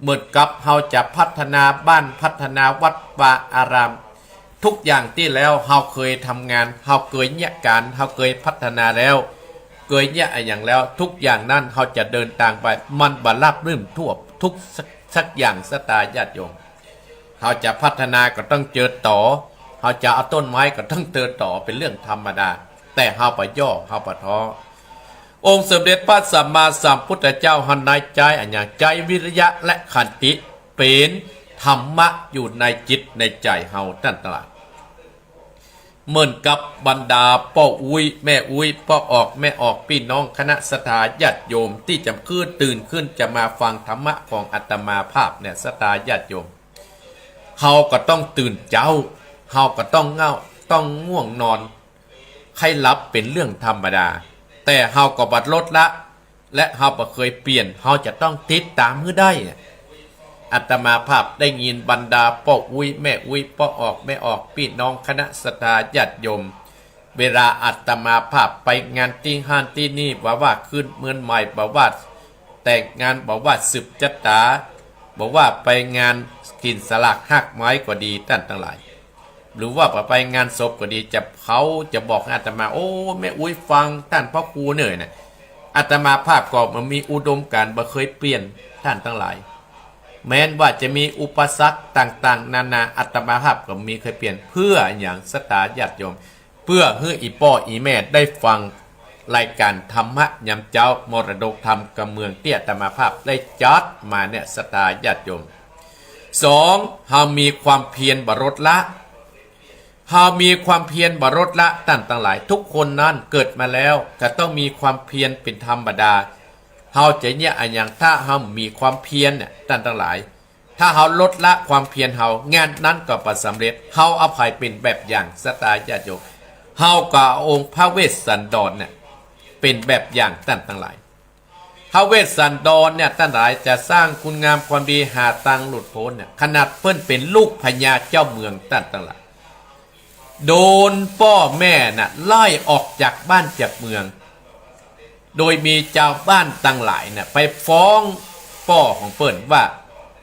Speaker 1: เหมือนกับเฮาจะพัฒนาบ้านพัฒนาวัดวาอารามทุกอย่างที่แล้วเฮาเคยทำงานเฮาเคยเนี่ยการเฮาเคยพัฒนาแล้วเคยเนี่ยอย่างแล้วทุกอย่างนั้นเฮาจะเดินทางไปมันบ่ราบรื่นทั่วทุกสักอย่างสตาญาติโยมเฮาจะพัฒนาก็ต้องเจอต่อเฮาจะเอาต้นไม้ก็ต้องเดินต่อเป็นเรื่องธรรมดาแต่เฮาไปย่อเฮาไปท้อ องค์สมเด็จพระสัมมาสัมพุทธเจ้าหันในใจอันอย่างใจวิริยะและขันติเป็นธรรมะอยู่ในจิตในใจเฮาท่านตลาดเหมือนกับบรรดาพ่ออุ้ยแม่อุ้ยพ่อออกแม่ออกพี่น้องคณะศรัทธาญาติโยมที่จะขึ้นตื่นขึ้นจะมาฟังธรรมะของอาตมาภาพเนี่ยศรัทธาญาติโยมเฮาก็ต้องตื่นเจ้าเฮาก็ต้องต้องง่วงนอนใครหลับเป็นเรื่องธรรมดาแต่เฮาก็บัดลดละและเฮาก็เคยเปลี่ยนเฮาจะต้องติดตามให้ได้อาตมาภาพได้ยินบรรดาพ่ออุ้ยแม่อุ้ยพ่อออกแม่ออกพี่น้องคณะศรัทธาญาติโยมเวลาอาตมาภาพไปงานที่ห้านที่นี่บอกว่าขึ้นเมืองใหม่บอกว่าแต่งงานบอกว่าสืบจัตตาบอกว่าไปงานกินสลากหักไม้ก็ดีท่านทั้งหลายหรือว่าไปงานศพก็ดีจะเขาจะบอกอาตมาโอ้แม่อุ้ยฟังท่านพ่อครูเหนื่อยนะอาตมาภาพก็มันมีอุดมการณ์บ่เคยเปลี่ยนท่านทั้งหลายแม้นว่าจะมีอุปสรรคต่างๆนานาอาตมาภาพก็มีเคยเปลี่ยนเพื่ออย่างศรัทธาญาติโยมเพื่อให้อีพ่ออีแม่ได้ฟังรายการธรรมะยำเจ้ามรดกธรรมกับเมืองเตี้ยอาตมาภาพได้จัดมาเนี่ยศรัทธาญาติโยมสองเฮามีความเพียรบรดละเฮามีความเพียรบรดละท่านทั้งหลายทุกคนนั้นเกิดมาแล้วก็ต้องมีความเพียรเป็นธรรมดาเฮาจะเนี่ยอย่างถ้าเฮามีความเพียรเนี่ยท่านทั้งหลายถ้าเฮาลดละความเพียรเฮางานนั้นก็ประสำเร็จเฮาอภัยเป็นแบบอย่างศรัทธาญาติโยมเฮากับองค์พระเวสสันดรเนี่ยเป็นแบบอย่างท่านทั้งหลายพระเวสสันดรเนี่ยท่านหลายจะสร้างคุณงามความดีหาตังหลุดพ้นเนี่ยขนาดเพิ่นเป็นลูกพญาเจ้าเมืองท่านทั้งหลายโดนพ่อแม่น่ะไล่ออกจากบ้านจากเมืองโดยมีเจ้าบ้านต่างหลายเนี่ยไปฟ้องพ่อของเปิ้นว่า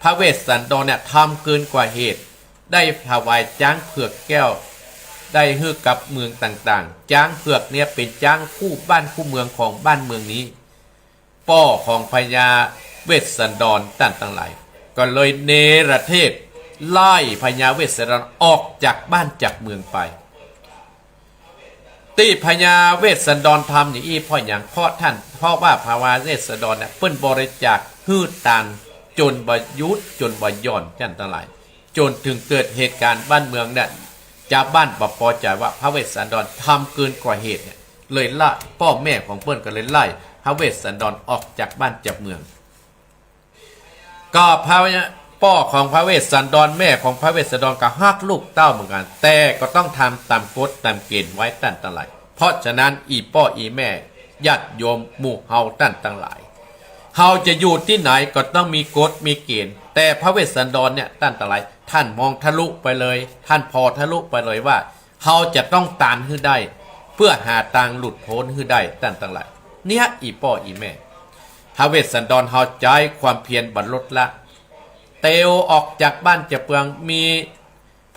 Speaker 1: พระเวสสันดรเนี่ยทำเกินกว่าเหตุได้ถวายจ้างเผือกแก้วได้ให้กับเมืองต่างๆจ้างเผือกเนี่ยเป็นจ้างคู่บ้านคู่เมืองของบ้านเมืองนี้พ่อของพญาเวสสันดรต่างหลายก็เลยเนรเทศไล่พญาเวสสันดรออกจากบ้านจากเมืองไปที่พญาเวสสันดรทำอย่างนี้เพราะอย่างเพราะว่าพญาเวสสันดรเนี่ยเพิ่นบริจาคฮื้อตานจนบยุทธจนบย่อนจันทั้งหลายจนถึงเกิดเหตุการณ์บ้านเมืองเนี่ยชาวบ้านบ่พอใจว่าพระเวสสันดรทำเกินกว่าเหตุเนี่ยเลยไล่พ่อแม่ของเพิ่นก็เลยไล่พระเวสสันดรออกจากบ้านจากเมืองก็พ่อของพระเวสสันดรแม่ของพระเวสสันดรก็ฮักลูกเต้าเหมือนกันแต่ก็ต้องทำตามกฎตามเกณฑ์ไว้ตั้งแต่หลายเพราะฉะนั้นอีพ่ออีแม่ญาติโยมหมู่เฮาตั้งแต่หลายเฮาจะอยู่ที่ไหนก็ต้องมีกฎมีเกณฑ์แต่พระเวสสันดรเนี่ยตั้งแต่หลายท่านมองทะลุไปเลยท่านพอทะลุไปเลยว่าเฮาจะต้องตานให้ได้เพื่อหาทางหลุดพ้นให้ได้ตั้งแต่หลายเนี่ยอีพ่ออีแม่พระเวสสันดรเฮาใจความเพียรบรรลุละเตวออกจากบ้านจะเปลืองมี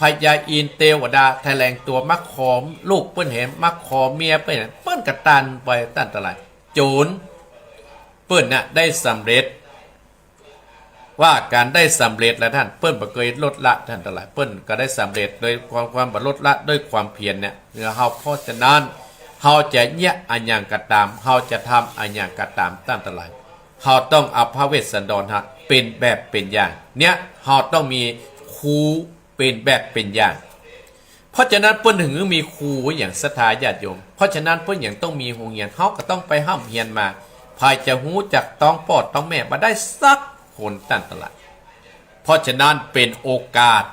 Speaker 1: พญาอินเตวดาแถลงตัวมักขอมลูกเปิ้นเห็นมักขอเมียเปิ้นกระตันไปตั้งแต่หลายโจรเปิ้นน่ะได้สำเร็จว่าการได้สำเร็จแล้วท่านเปิ้นบ่เคยลดละท่านทั้งหลายเปิ้นก็ได้สำเร็จโดยความบรรลุละด้วยความเพียรเนี่ยเฮาเพราะฉะนั้นเฮาจะเนี่ยอันอย่างกระตามเฮาจะทำอันอย่างกระตามตั้งแต่หลายเฮาต้องเอาพระเวสสันดรฮะเป็นแบบเป็นอย่างเนี่ยเฮาต้องมีครูเป็นแบบเป็นอย่างเพราะฉะนั้นเปิ้นถึงมีครูอย่างศรัทธาญาติโยมเพราะฉะนั้นเปิ้นอย่างต้องมีโรงเรียนเฮาก็ต้องไปห้ามเรียนมาภายจะหูจักต้องปอดต้องแม่มาได้สักคนตั้งตลาดเพราะฉะนั้นเป็นโอกาส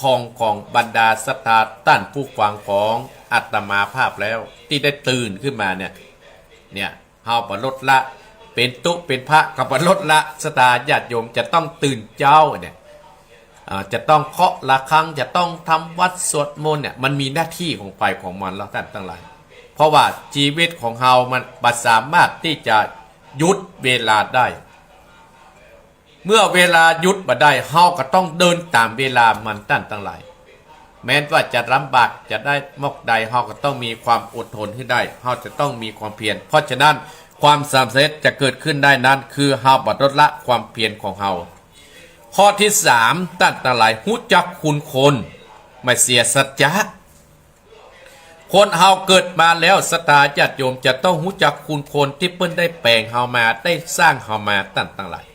Speaker 1: ทองของบรรดาศรัทธาท่านผู้ฟังของอาตมาภาพแล้วที่ได้ตื่นขึ้นมาเนี่ยเฮาบรรลุละเป็นตุเป็นพระกับบรรลุละศรัทธาญาติโยมจะต้องตื่นเจ้าเนี่ยจะต้องเคาะระฆังจะต้องทำวัดสวดมนต์เนี่ยมันมีหน้าที่ของไปของมันแล้วท่านทั้งหลายเพราะว่าชีวิตของเฮามันบ่สามารถที่จะหยุดเวลาได้เมื่อเวลาหยุดบ่ได้เฮาก็ต้องเดินตามเวลามันท่านทั้งหลายแม้ว่าจะลำบากจะได้มอกใดเฮาก็ต้องมีความอดทนให้ได้เฮาจะต้องมีความเพียรเพราะฉะนั้นความสำเร็จจะเกิดขึ้นได้นั้นคือเฮาบ่ลดละความเพียรของเฮาข้อที่3ตั้งแต่หลายรู้จักคุณคนไม่เสียสัจจะ คนเฮาเกิดมาแล้วศรัทธาญาติโยมจะต้องรู้จักคุณคนที่เปิ้นได้แปลงเฮามาได้สร้างเฮามาตั้งหลาย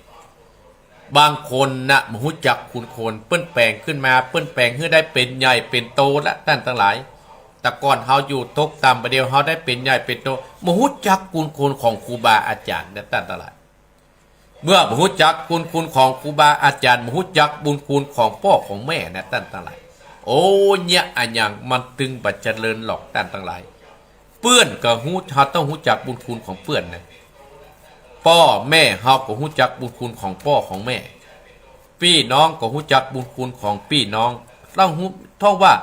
Speaker 1: บางคนนะบ่รู้จักคุณคนเปิ้นแปลงขึ้นมาเปิ้นแปลงให้ได้เป็นใหญ่เป็นโตและตั้งหลายแต่ก่อนเฮาอยู่ตกต่ำประเดี๋ยวเฮาได้เป็นใหญ่เป็นโตบ่รู้จักคุณคนของครูบาอาจารย์และตั้งหลายเมื่อบ่รู้จักคุณของครูบาอาจารย์บ่รู้จักบุญคุณของพ่อของแม่นะตั้งหลายโอ้เนี่ยอันอย่างมันตึงบัดเจริญหรอกตั้งหลายเปื้อนก็ฮู้เฮาต้องรู้จักบุญคุณของเปื้อนนะพ่อแม่เฮาก็รู้จักบุญคุณของพ่อของแม่พี่น้องก็รู้จักบุญคุณของพี่น้องต้องรู้ท่องว่า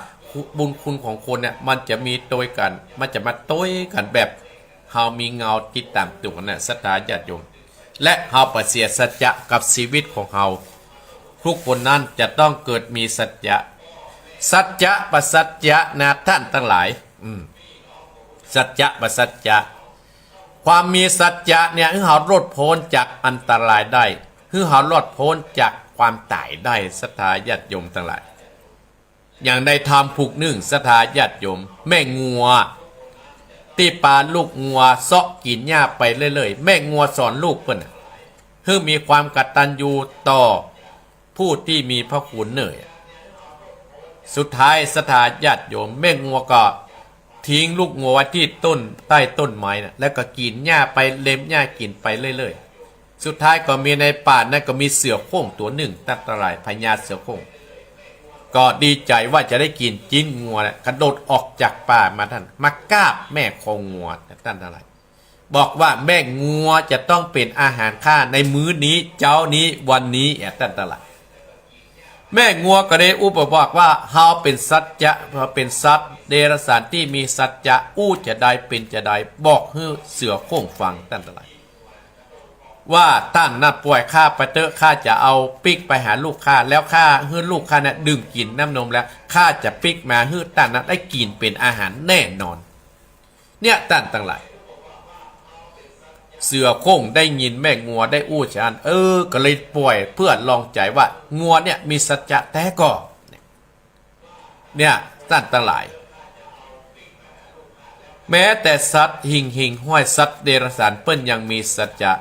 Speaker 1: บุญคุณของคนเนี่ยมันจะมีโดยกันมันจะมาโต้ยกันแบบเฮามีเงาติดตามตัวน่ะศรัทธาญาติโยมและเฮาประเสียสัจจะกับชีวิตของเฮาทุกคนนั้นจะต้องเกิดมีสัจจะสัจจะประสัจจะนะท่านทั้งหลายสัจจะประสัจจะความมีสัจจะเนี่ยให้เราลดพ้นจากอันตรายได้ให้เราลดพ้นจากความตายได้ศรัทธาญาติโยมทั้งหลายอย่างได้ทำผูกนึ่งศรัทธาญาติโยมแม่งัวตีปลาลูกงัวเซาะกินหญ้าไปเรื่อยๆแม่งัวสอนลูกเพิ่นให้มีความกตัญญูต่อผู้ที่มีพระคุณเหนื่อยสุดท้ายศรัทธาญาติโยมแม่งัวก็ทิ้งลูกงัวไว้ที่ต้นใต้ต้นไม้นะแล้วก็กินหญ้าไปเล็มหญ้ากินไปเรื่อยๆสุดท้ายก็มีในป่านั้นก็มีเสือโคร่งตัวหนึ่งตั้งตรายพญาเสือโคร่งก็ดีใจว่าจะได้กินจิ้นงัวนะกระโดดออกจากป่ามาท่านมากราบแม่คงงัวท่านอะไรบอกว่าแม่งัวจะต้องเป็นอาหารข้าในมื้อนี้เจ้านี้วันนี้ท่านอะไรแม่งัวก็ได้อุปบอกว่าเฮาเป็นสัจจะเป็นสัตว์เดรัจฉานที่มีสัจจะอู้จะได้เป็นจะได้บอกให้เสือโค้งฟังท่านอะไรว่าท่านน่ะป่วยข้าไปเตอะข้าจะเอาปิกไปหาลูกข้าแล้วข้าให้ลูกข้าน่ะดื่มกินน้ำนมแล้วข้าจะปิกมาให้ท่านนั้นได้กินเป็นอาหารแน่นอนเนี่ยท่านทั้งหลายเสือโค้งได้ยินแม่งัวได้อู้ชานก็เลยป่วยเพื่อลองใจว่างัวเนี่ยมีสัจจะแท้ก็เนี่ยท่านทั้งหลายแม้แต่สัตว์หิงห้อยสัตว์เดรัจฉานเปิ้นยังมีสัจจะ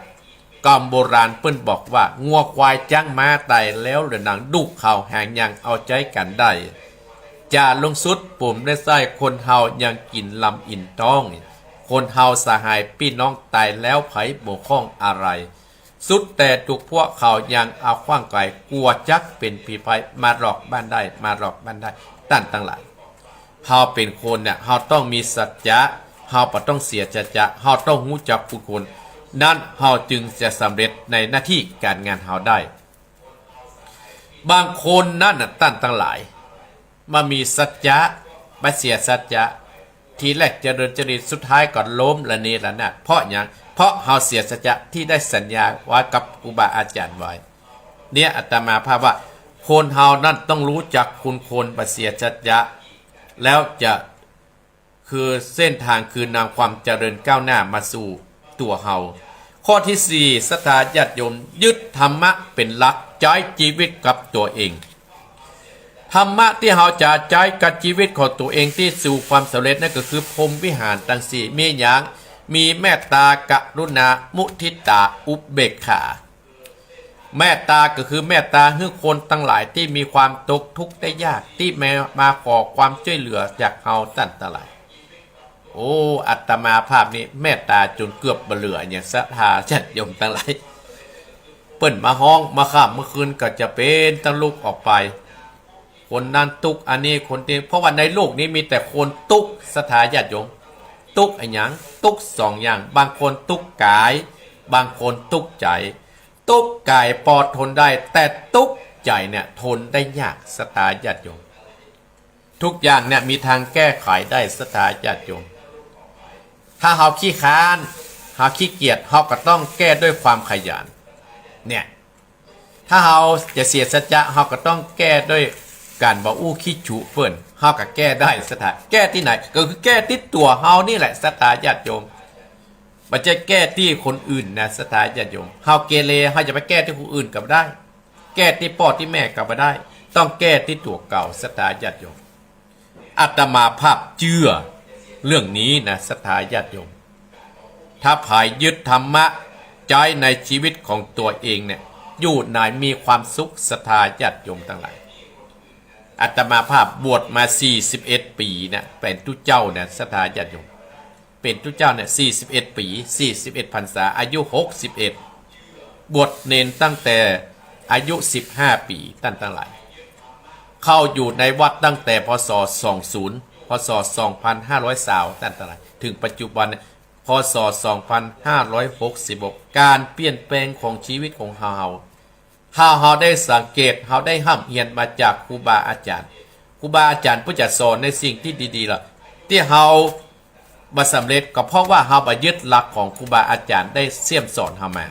Speaker 1: กรรมโบราณเปิ้นบอกว่างัวควายจ้างม้าไต่แล้วเหลือหนังดุเข่าแหงยังเอาใจกันได้จะลงสุดปุ่มได้ใส่คนเฮายังกินลำอินต้องคนเฮาสหายพี่น้องตายแล้วไผบ่ข้องอะไรสุดแต่ทุกพวกเขายังเอาขว้างไก่กลัวจักเป็นผีภัยมาหลอกบ้านได้มาหลอกบ้านได้ตั้นตั้งหลายเฮาเป็นคนเนี่ยเฮาต้องมีสัจจะเฮาบ่ต้องเสียสัจจะเฮาต้องรู้จักผู้คนนั้นเฮาจึงจะสำเร็จในหน้าที่การงานเฮาได้บางคนนั่นน่ะตั้นตั้งหลายมามีสัจจะมาเสียสัจจะทีแรกเจริญจริตสุดท้ายก็ล้มละเนระนาดเพราะอย่างเพราะเฮาเสียสัจจะที่ได้สัญญาไว้กับครูบาอาจารย์ไว้เนี่ยอาตมาภาพว่าคนเฮานั่นต้องรู้จักคุณคนประเสียสัจจะแล้วจะคือเส้นทางคือนำความเจริญก้าวหน้ามาสู่ตัวเฮาข้อที่4ศรัทธาญาติโยมยึดธรรมะเป็นหลักใช้ชีวิตกับตัวเองธรรมะที่เราจะใช้กับชีวิตของตัวเองที่สู่ความสำเร็จนั่นก็คือพรหมวิหารตั้งสี่มีอย่างมีเมตตากรุณามุทิตาอุเบกขาเมตตาก็คือเมตตาให้คนทั้งหลายที่มีความตกทุกข์ได้ยากที่มาขอความช่วยเหลือจากเราตั้งหลายโอ้อัตมาภาพนี้เมตตาจนเกือบเบลืออย่างศรัทธาญาติโยมทั้งหลายเปิ้นมาห้องมาข้ามเมื่อคืนก็จะเป็นตะลุกออกไปคนนั้นตุกอันนี้คนนี้เพราะว่าในโลกนี้มีแต่คนตุกศรัทธาญาติโยมตุกไอ้หยังตุกสองอย่างบางคนตุกกายบางคนตุกใจตุกกายพอทนได้แต่ตุกใจเนี่ยทนได้ยากศรัทธาญาติโยมทุกอย่างเนี่ยมีทางแก้ไขได้ศรัทธาญาติโยมถ้าเฮาขี้ค้านเฮาขี้เกียจเฮาก็ต้องแก้ด้วยความขยันเนี่ยถ้าเฮาจะเสียสัจจะเฮาก็ต้องแก้ด้วยการบ่อู้ขี้ฉุเพิ่นเฮาก็แก้ได้ศรัทธาแก้ที่ไหนก็คือแก้ที่ตัวเฮานี่แหละศรัทธาญาติโยมบ่จะแก้ที่คนอื่นนะศรัทธาญาติโยมเฮาเกเรเฮาจะไปแก้ที่คนอื่นก็บ่ได้แก้ที่พ่อที่แม่ก็บ่ได้ต้องแก้ที่ตัวเก่าศรัทธาญาติโยมอาตมาภาพเชื่อ เรื่องนี้นะศรัทธาญาติโยมถ้าภายยึดธรรมะใจในชีวิตของตัวเองเนี่ยอยู่ในมีความสุขศรัทธาญาติโยมทั้งหลายอาตมาภาพบวชมา41ปีนะเป็นทุเจ้าเนี่ยศรัทธาญาติโยมเป็นทุเจ้าเนี่ย41ปี41พรรษาอายุ61บวชเนนตั้งแต่อายุ15ปีตั้งแต่หลายเข้าอยู่ในวัดตั้งแต่พศ20พศ2520ตั้งแต่หลายถึงปัจจุบันพศ2566การเปลี่ยนแปลงของชีวิตของเฮาได้สังเกตเฮาได้ห้ำเฮียนมาจากครูบาอาจารย์ผู้จะสอนในสิ่งที่ดีๆล่ะที่เฮาบ่สำเร็จก็เพราะว่าเฮาบ่ยึดหลักของครูบาอาจารย์ได้เสี่ยมสอนเฮามา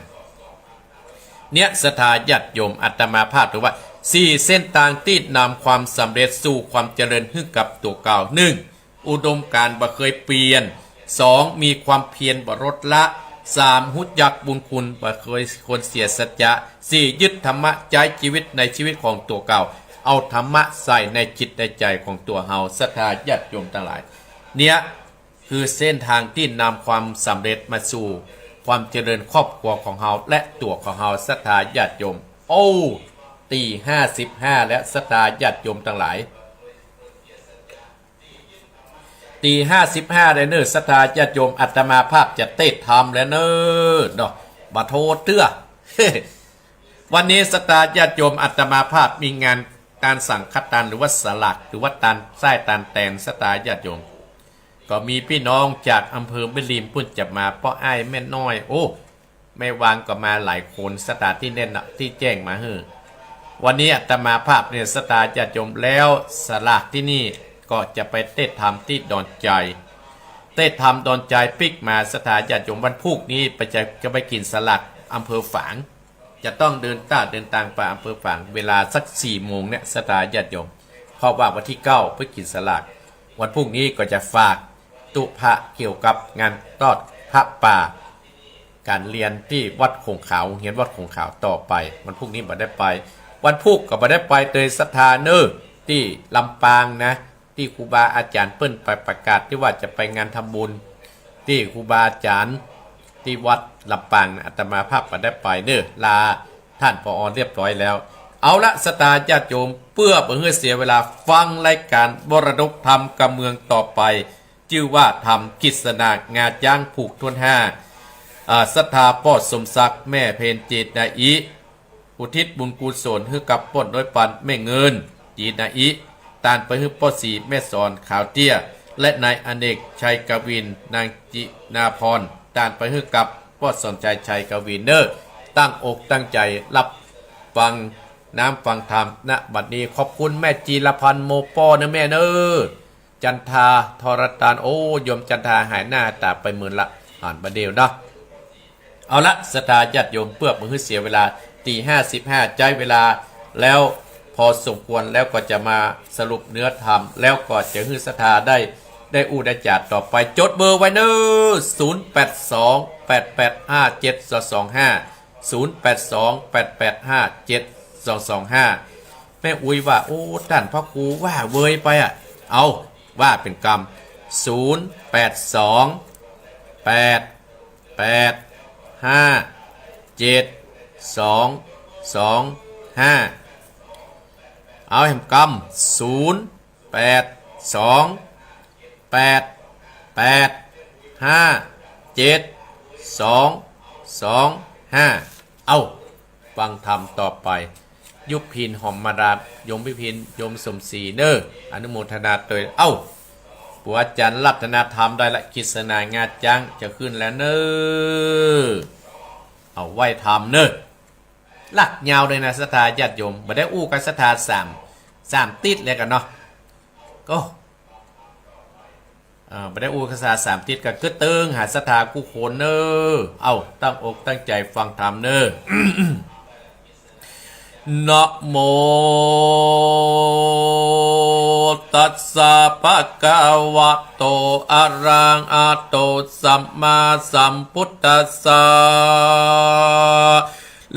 Speaker 1: เนี่ยศรัทธาญาติโยมอาตมาภาพถือว่า4เส้นทางที่นำความสำเร็จสู่ความเจริญให้กับตัวเก่า 1. อุดมการณ์บ่เคยเปลี่ยน 2. มีความเพียรบ่ลดละ 3. รู้จักบุญคุณบ่เคยคนเสียสัจจะ 4. ยึดธรรมะใจชีวิตในชีวิตของตัวเก่าเอาธรรมะใส่ในจิตในใจของตัวเฮาศรัทธาญาติโยมทั้งหลายเนี่ยคือเส้นทางที่นำความสำเร็จมาสู่ความเจริญครอบครัวของเฮาและตัวของเฮาศรัทธาญาติโยมโอ้ตี55และศรัทธาญาติโยมทั้งหลายตี55เลยเนอศรัทธาญาติโยมอาตมาภาพจะเทศธรรมแล้วเนอเนาะบ่โทษเตื้อ วันนี้ศรัทธาญาติโยมอาตมาภาพมีงานการสังฆทานหรือว่าสลักหรือว่าตานไส้ตานแตนศรัทธาญาติโยมก็มีพี่น้องจากอำเภอแม่ริมพุ่นจะมาป้ออ้ายแม่น้อยโอ้แม่วางก็มาหลายคนศรัทธาที่แน่นที่แจ้งมาเฮ้อวันนี้อาตมาภาพเนี่ยศรัทธาญาติโยมแล้วสลักที่นี่ก็จะไปเทศธรรมที่ดอนใจเทศธรรมดอนใจปิกมาศรัทธาญาติโยมวันพุธนี้จะไปกินสลักอำเภอฝางจะต้องเดินทางไปอำเภอฝางเวลาสัก4 โมงเนี่ยศรัทธาญาติโยมเพราะว่าวันที่9ไปกินสลักวันพรุ่งนี้ก็จะฝากตุพระเกี่ยวกับงานทอดพระป่าการเรียนที่วัดคงขาวเรียนวัดคงขาวต่อไปวันพรุ่งนี้บ่ได้ไปวันพุธก็บ่ได้ไปเตยศรัทธาเนอที่ลำปางนะที่ครูบาอาจารย์เปิ้นไปประกาศที่ว่าจะไปงานทำบุญที่ครูบาอาจารย์ที่วัดลำปางอาตมาภาพบ่ได้ไปเนอลาท่านผอ.เรียบร้อยแล้วเอาละศรัทธาญาติโยมเพื่อบ่ให้เสียเวลาฟังรายการมรดกธรรมกำเมืองต่อไปชื่อว่าธรรมกิษณางาจ้างผูกทวน5ศรัทธาปอดสมศักดิ์แม่เพนเจตนาอิอุทิศบุญกุศลให้กับปอดน้อยปันแม่เงินจีนาอิตานไปให้ปอดสีแม่สอนขาวเตี้ยและนายอเนกชัยกวินนางจินาพรตานไปให้กับปอดสนใจชัยกวินเนอร์ตั้งอกตั้งใจรับฟังน้ำฟังธรรมณบัดนี้ขอบคุณแม่จีรพันธ์โมปอนะแม่เนอจันทาทรตานโอ้ยมจันทาหายหน้าตาไปหมื่นละอ่านประเดี๋ยวเนาะเอาละศรัทธาญาติโยมเพื่อมือเสียเวลาตี55ใจเวลาแล้วพอสมควรแล้วก็จะมาสรุปเนื้อธรรมแล้วก็จะให้ศรัทธาได้อุดจัดต่อไปจดเบอร์ไว้เนอ0828857225 0828857225แม่อุ้ยว่าโอ้ท่านพ่อครูว่าเวยไปอ่ะเอาว่าเป็นกรรม0828857225เอาแห่งกรรม0828857225เอาฟังธรรมต่อไปยุบพินหอมมาดาโยมพิพินโยมสมศรีเนออนุโมทนาเตยเอ้าปัวอาจารย์รัตนธรรมได้ละกิษณางาจังจะขึ้นแล้วเนอเอาไว้ทำเนอลักยาวเลยนะศรัทธาญาติโยมบ่ได้อู้กันศรัทธา3ติดเลยกันเนาะก็บ่ได้อู้กันศรัทธา3ติดก็คือตึงหาศรัทธากู้คนเนอเอาตั้งอกตั้งใจฟังธรรมเนอ นะโมตัสสะภะคะวะโตอะระหะโตสัมมาสัมพุทธัสสะ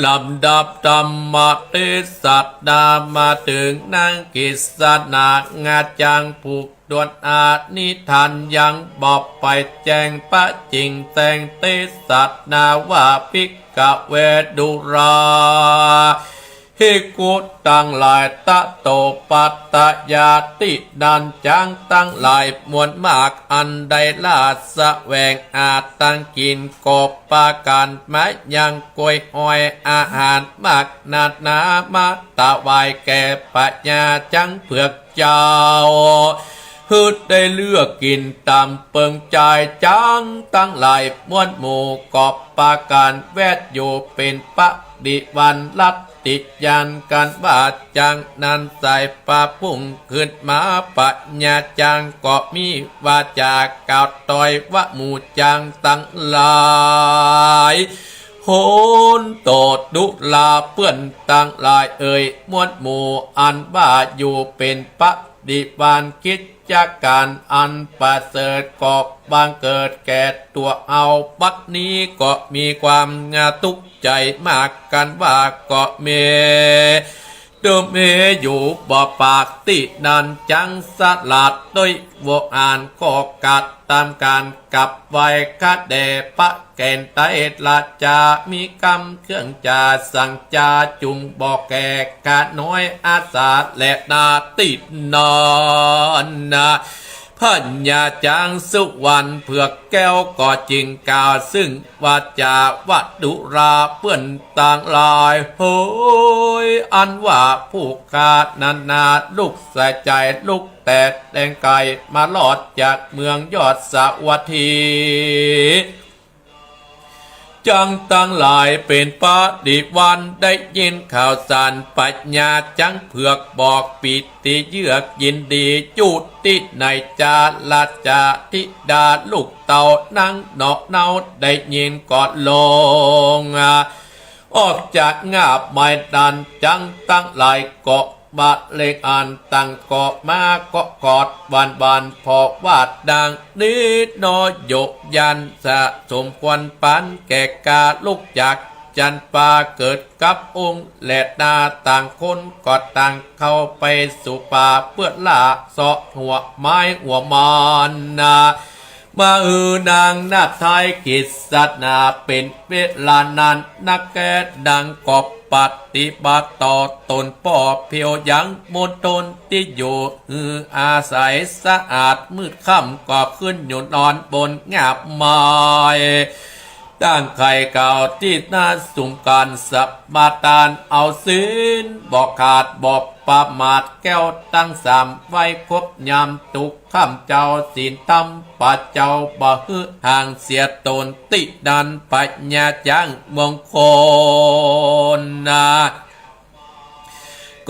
Speaker 1: ลำดับธรรมเทศนามาถึงนางกิษณางาจังผูกดวนอานิทานยังบอกไปแจ้งพระจริงแต่งเทศนาว่าภิกขเวดุราฮิกุตั้งหลายตะโตปัตตยาติดันจังตั้งหลายมวลมากอันใดลาสะแวงอาจตั้งกินกบปาการไม้ยังกล้วยอ้อยอาหารมากนาดนามาตะวายแก่ปัญญาจังเผือกเจ้าฮึดได้เลือกกินตามเปิงใจจังตั้งหลายมวลหมู่กอบปาการแวดอยู่เป็นปะดิวันลัดติดยันกันบาดจังนันใส่ปะพุ่งขึ้นมาปัญญาจังก็มีวาจาก่าวต่อยวะหมู่จังตั้งหลายโหนโตดดุลาเปื้อนตั้งหลายเอ่ยมวลหมู่อันบ้าอยู่เป็นปะดิวันคิดจากการอันประเสริฐก็บางเกิดแก่ตัวเอาบัดนี้ก็มีความทุกข์ใจมากกันว่าก็เมตัวเมอยู่บ่ปากตินันจังสลัดโดยวอ่านก็กัดตามการกับไว้คาเดปะแกนไตละจามีกรรมเครื่องจาสั่งจาจุงบอกแก่กาน้อยอาสาและนาติดนอนนะพัญญาจางสุวรรณเผือกแก้วก็จริงกาวซึ่งวาจาวัดดุราเปื้อนต่างลายโหยอันว่าผู้ขาดนานาลูกใส่ใจลูกแต่แดงไก่มาหลอดจากเมืองยอดสวัสดีจังตั้งหลายเป็นปาดิวันได้ยินข่าวสารปัญญาจังเผือกบอกปิติเยือกยินดีจุดติดในจาลาจาทิดาลูกเต่านั่งเนาะเนาได้ยินกอดลงออกจากงาบไม้ดันจังตั้งหลายเกาะบาเล็กอ่านตั้งเกาะมาเกาะกอดบานบานพอวาดดังนิดนอโยยันสะสมควรปันแก่กาลูกจากจันปาเกิดกับองค์และนาต่างคนก็ต่างเข้าไปสู่ป่าเพื่อล่าเสาะหัวไม้หัวมอนนามาอนางนาไทยกิษณาเป็นเวลานั้นนักแกดังกอบปฏิบัติต่อตนป่อเพียวยังมนตนที่อยู่อาศัยสะอาดมืดค่ำก็ขึ้นอยู่นอนบนงาบไม้ตั้งไข่เก่าที่น่าสุ่มกันสับมาตานเอาศีลบอกขาดบอกประมาทแก้วตั้งสามไว้ครบยามตุกข้ามเจ้าศีลตั้มปัจเจ้าบ่ฮึห่างเสียตนติดันปัญญาจังมงคลนา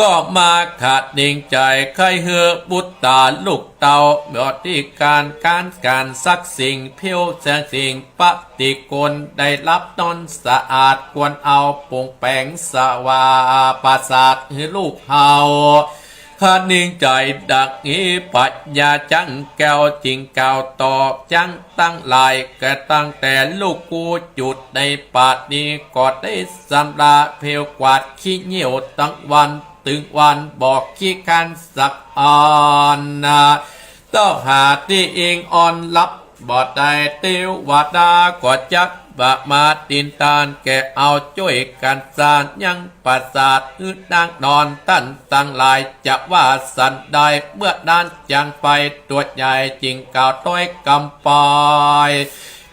Speaker 1: ก็มาขาดดิ่งใจใครเหือบุตรตาลูกเต่าบอที่การสักสิ่งเพียวแสงสิ่งปฏิกลได้รับนอนสะอาดควรเอาปงแปงสวาปราสาทให้ลูกเฮาขาดดิ่งใจดักนี้ปัญญาจังแก้วจริงเก่าตอบจังตั้งลายแกตั้งแต่ลูกกูจุดในปาดนี้ก็ได้สำราเพลกวาดขี้เหนียวตั้งวันตึงวันบอกขี้กันสักอ่อนนะต้องหาที่เองอ่อนลับบอดได้เตียววาดาก็จักบะมาตินตานแกเอาจ้วยกันสานยังประสาทดังนอนตั้นตั้งหลายจะว่าสันได้เมื่อด้านจังไปตัวใหญ่จริงเก่าต้อยกำปอย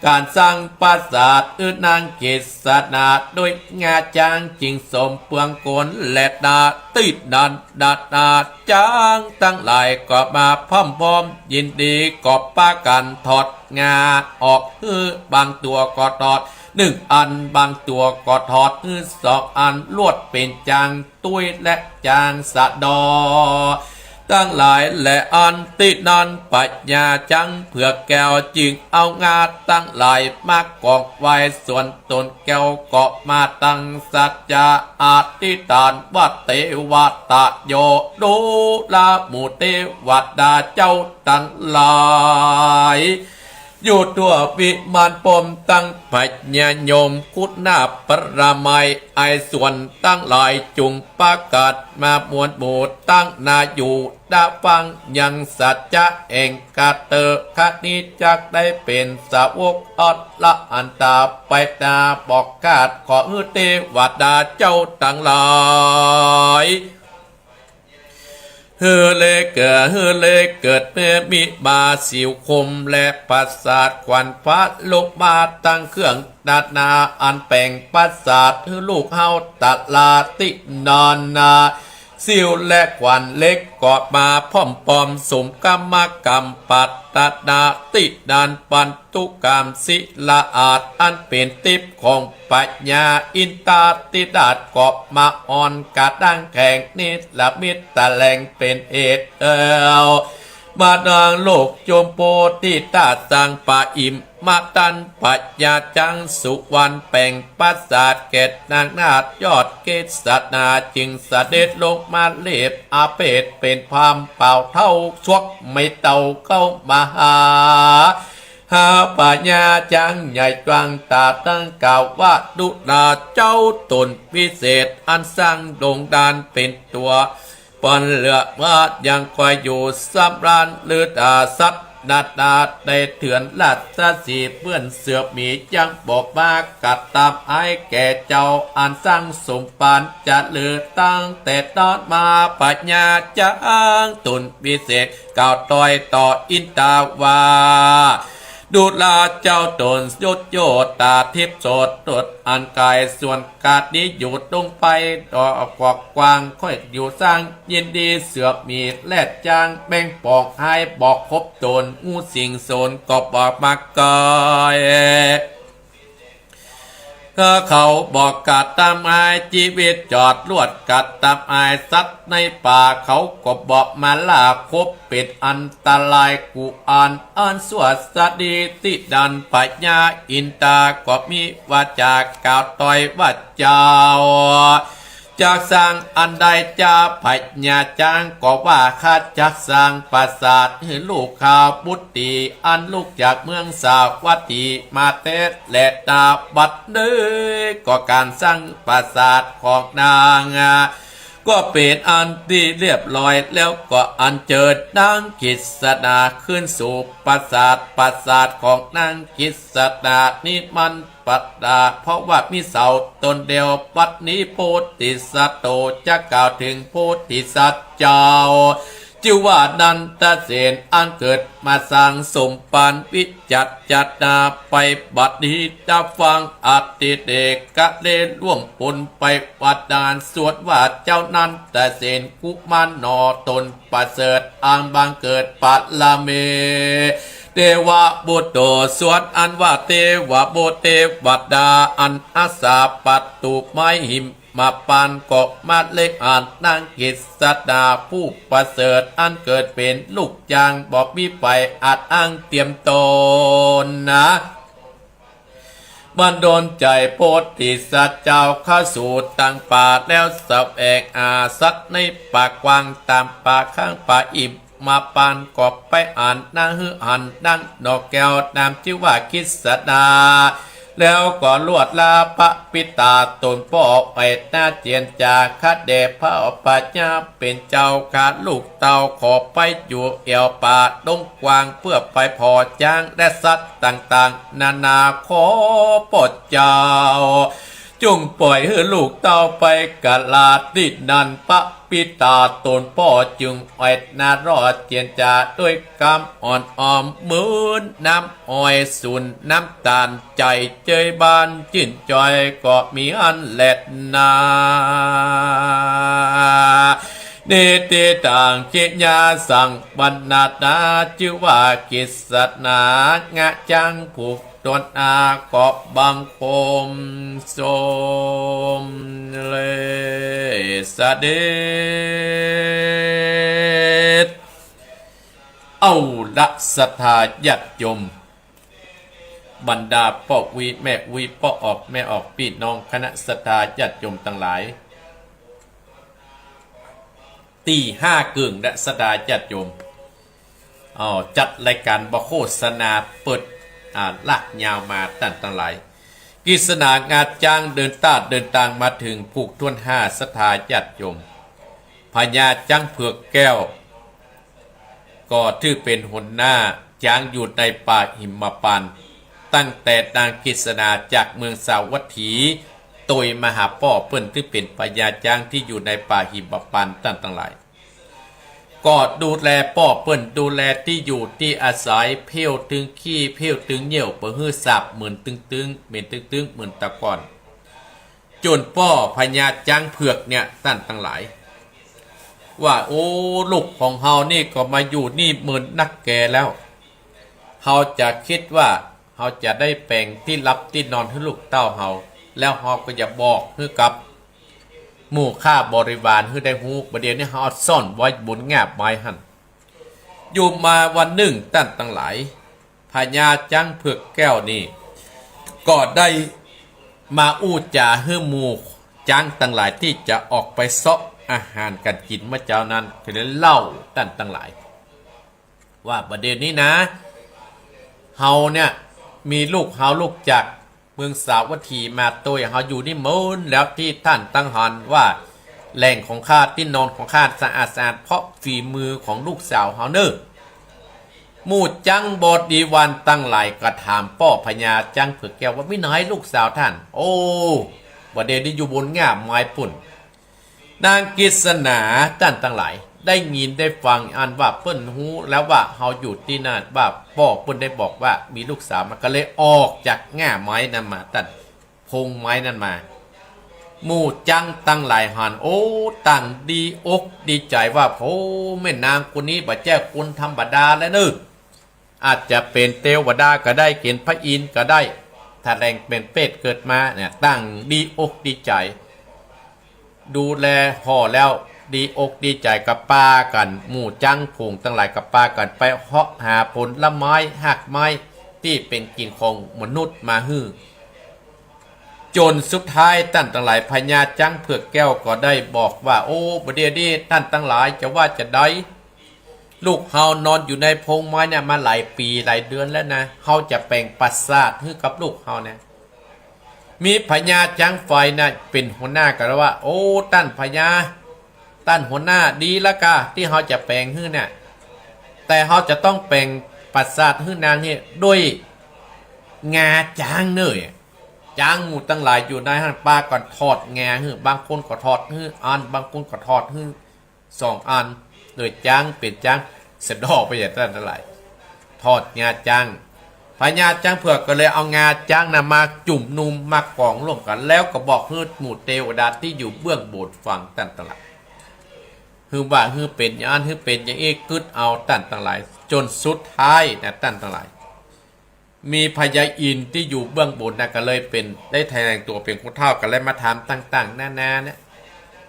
Speaker 1: การสร้างปราสาทนางเกษนาโดยงาจางจริงสมเปลืองโกนและนาติดดันดัดนาจางตั้งหลายก็มาพ่อมพร้อมยินดีก็ป้ากันถอดงาออกบางตัวก็ถอด1 อันบางตัวก็ถอด2 อันลวดเป็นจางตุ้ยและจางสะดอตั้งหลายและอันตินันปัญญาจังเผือกแก้วจึงเอางาตั้งหลายมากกอกไว้ส่วนตนแก้วเกาะมาตั้งสัจจะอธิษฐานวัดเทวตาโยดูลาหมู่เทวดาเจ้าตั้งหลาย อยู่ตัววิมานปมตั้งปัญญาโยมคุณนาปรมัยไอส่วนตั้งหลายจุงประกาศมามวลหมู่ตั้งนาอยู่ดาฟังยังสัจจะเองกาเตอคณิจักได้เป็นสาวกอัตละอันตาไปนาบอกกาดขอเทวดาเจ้าตั้งหลายเฮือเลเกิดเมื่อมีบาสิวคมและประสาทควันฟ้าลกมาตั้งเครื่องดาดนาอันแปลงประสาทเฮือลูกเฮาตัดลาตินอนนาสิวและควันเล็กกอดมาพร้อมปอมสมกรรมกรรมปัตตนาติดานปันตุกรรมศิลาอาจอันเป็นติปของปัญญาอินตาติดาดกอบมาอ่อนกาดังแข่งนิดละมิตรตะแหลงเป็นเอตมาดังโลกโจมโปติตาสังปะอิมมาตันปัญญาจังสุวรรณแป่งปัสสาทเกตนางนาดยอดเกศสัตนาจึงเสด็จลงมาเล็บอาเพศเป็นพามเป่าเท่าชวกไม่เต่าเข้ามาหาปัญญาจังใหญ่กลางตาตั้งกล่าวว่าดุลาเจ้าตนพิเศษอันสร้างโด่งดันเป็นตัวปอนเหลือว่ายังคอยอยู่สำราญหรือตาสัตนาดาได้เถื่อนลัดสะสีเพื่อนเสือบมีจังบอกมากัดตามไอ้แก่เจ้าอันสร้างสมปานจะเลือตั้งแต่ตอนมาปัญญาจังตุนพิเศษกล่าวต่อยต่ออินตาวาดูลาเจ้าตนยศโยตาทิพย์โสดตดอันกายส่วนกาดนี้อยู่ตรงไปต่อกวักกวางค่อยอยู่สร้างยินดีเสือบมีแลดจางแบ่งปอกให้บอกคบตนงูสิงโซนก็บอกมากายเขาบอกกัดตามไอชีวิตจอดลวดกัดตามไอสัตว์ในป่าเขาก็บอกมาลาคบเป็ดอันตรายกูอ่านสวดสดีติดันปัญญาอินตาก็มีว่าจากกล่าวต่อยว่าเจ้าจากสร้างอันใดจะปัญญาจางก็ว่าข้าจักสร้างปราสาทให้ลูกข้าบุตรีอันลูกจากเมืองสาวัตถีมาเทศและตาบัดเนื้อก็การสร้างปราสาทของนางก็เป็นอันที่เรียบร้อยแล้วก็อันเจิดนางกิษณาขึ้นสู่ปราสาทของนางกิษณานี่มันปัตตาเพราะว่ามีเสาตนเดียวปัดนี้โพธิสัตว์โตจะกล่าวถึงโพธิสัตว์เจ้าชื่อว่านันทเสนอันเกิดมาสร้างสมปานวิจัดนาไปบัดนี้จะฟังอติเดกะเลล่วงปนไปวัดดานสวดว่าเจ้านันทเสนกุมารนอตนประเสริฐอังบังเกิดปัตละเมเทวะบุตโตสวดอันว่าเทวะโบเทวดาอันอาสาปัตตุไมหิมมาปานกอกมาเล็กอ่านนางกิษดาผู้ประเสริฐอันเกิดเป็นลูกจางบอกมีไปอาจอ้างเตรียมตนนะบันดลใจโพธิสัตว์เจ้าเข้าสู่ตั้งป่าแล้วสแสวงอาสัตว์ในป่ากว้างตามป่าข้างป่าอิบมาปานกอบไปอ่านนางฮือหันดังดอกแก้วนามชื่อว่ากิษดาแล้วก็ลวดลาพระปิตาตนพ่อไปหน้าเจียนจาคเดพระปัญญาเป็นเจ้าขาลูกเต่าขอไปอยู่เอวป่าดงกวางเพื่อไปพอจ้างและสัตว์ต่างๆนานาขอปดเจ้าจงปล่อยให้ลูกเต่าไปกะลาดินันพระปิตาตนพ่อจึงไว้นารอดเจียนจาด้วยกำอ่อนอมมืนน้ำอ้อยสุนน้ำตาลใจเจยบานจินจอยก็มีอันแหลดนาเนติต่างเจญาสั่งบรรณาตาชื่อว่ากิษณางะจังผูกตนอาเกาะบังคมสมเลสเดชเอาละศรัทธาญาติโยมบรรดาพ่อวีแม่วีพ่อออกแม่ออกพี่น้องคณะศรัทธาญาติโยมทั้งหลายตีห้าเกิ่งและศรัทธาญาติโยมจัดรายการบโฆษณาเปิด ลากยาวมาตั้งหลายกิษณางาจ้างเดินต้าเดินตางมาถึงผูกท่วนห้าสถาญาติโยมพญาจ้างเผือกแก้วก็ถือเป็นหัวหน้าจ้างอยู่ในป่าหิมพานต์ตั้งแต่นางกิษณาจากเมืองสาวัตถีโดยมหาป้อเปิ้นที่เป็นพญาจ้างที่อยู่ในป่าหิมพานต์ตั้งหลายก็ดูแลป้อเปิ้นดูแลที่อยู่ที่อาศัยเพี้ยวตึงขี้เพี้ยวตึงเหี่ยวเปื้อฮื้อสับเหมือนตึงเหม็นตึงเหมือนตะก่อนจนป้อพญาจ้างเผือกเนี่ยตั้งหลายว่าโอ้ลูกของเฮานี่ก็มาอยู่นี่เหมือนนักแก่แล้วเฮาจะคิดว่าเฮาจะได้แปลงที่รับที่นอนให้ลูกเต้าเฮาแล้วเฮาก็จะบอกให้กับหมู่ข้าบริวารให้ได้ฮู้ประเดี๋ยวนี้เฮาซ่อนไว้บนแงบไม้หั่นอยู่มาวันหนึ่งตั้งหลายพญาจ้างเผือกแก้วนี่ก็ได้มาอู้จาให้หมู่จ้างตั้งหลายที่จะออกไปเซาะอาหารกันกินเมื่อเจ้านั้นก็เลยเล่าตั้งหลายว่าประเด็นนี้นะเฮาเนี่ยมีลูกเฮาลูกจากเมืองสาวัตถีมาตัวเฮาอยู่นี่มูนแล้วที่ท่านตั้งหันว่าแหล่งของข้าที่นอนของข้าสะอาดเพราะฝีมือของลูกสาวเฮาเนอหมู่จังบดดีวันตั้งหลายกระถามป้อพญาจังเผือกแก้วว่าไม่น้อยลูกสาวท่านโอ้ประเด็นนี้อยู่บนง่ามไม้ปุ่นนางกิษณาตั้งหลายได้ยินได้ฟังอันว่าเปิ้นฮู้แล้วว่าเฮาอยู่ที่นั่นว่าป้อเปิ้นได้บอกว่ามีลูกสาวมันก็เลยออกจากง่าไม้นั้นมาตัดพงไม้นั้นมาหมู่จังตั้งหลายหันโอ้ตั้งดีอกดีใจว่าโอ้แม่นางคนนี้บ่แจ้คนธรรมดาแล้วเนอะอาจจะเป็นเทวดาก็ได้เกณฑ์พระอินทร์ก็ได้ถ้าแรงเป็นเป็ดเกิดมาเนี่ยตั้งดีอกดีใจดูแลห่อแล้วดีอกดีใจกับป้ากันหมู่จังผงตั้งหลายกับป้ากันไปเหาะหาผลละไม้หักไม้ที่เป็นกินของมนุษย์มาฮื้อจนสุดท้ายท่านทั้งหลายพญาจังเผือกแก้วก็ได้บอกว่าโอ้ประเดี๋ยวนี้ท่านทั้งหลายจะว่าจะได้ลูกเฮานอนอยู่ในพงไม้เนี่ยมาหลายปีหลายเดือนแล้วนะเฮาจะแปลงปัสสาวะให้กับลูกเฮาเนี่ยมีพญาจังไฟนะเป็นหัวหน้ากันว่าโอ้ท่านพญาท่านหัวหน้าดีละกะที่เฮาจะแปลงให้เนี่ยแต่เฮาจะต้องแปลงปัสสาวะให้นางนี่ด้วยงาจางเนยจางหมู่ตั้งหลายอยู่ในหันป้าก่อนทอดงาให้บางคนก็ทอดให้อันบางคนก็ทอดให้2 อันโดยจางเป็นจางเสร็จดอกไปอย่างนั้นหลายทอดงาจางพญาจ้างเผือกก็เลยเอางาจ้างนะมาจุ่มนุ่มมากองร่วมกันแล้วก็บอกให้หมู่เทวดาที่อยู่เบื้องโบสถ์ฟังตั้งหลายคือว่าคือเป็นอย่างนั้นคือเป็นอย่างนี้กึดเอาตั้งหลายจนสุดท้ายนะตั้งหลายมีพญาอินทร์ที่อยู่เบื้องบนนะก็เลยเป็นได้แทงตัวเป็นคนเท่ากันเลยมาถามตั้งๆหน้าเนี่ย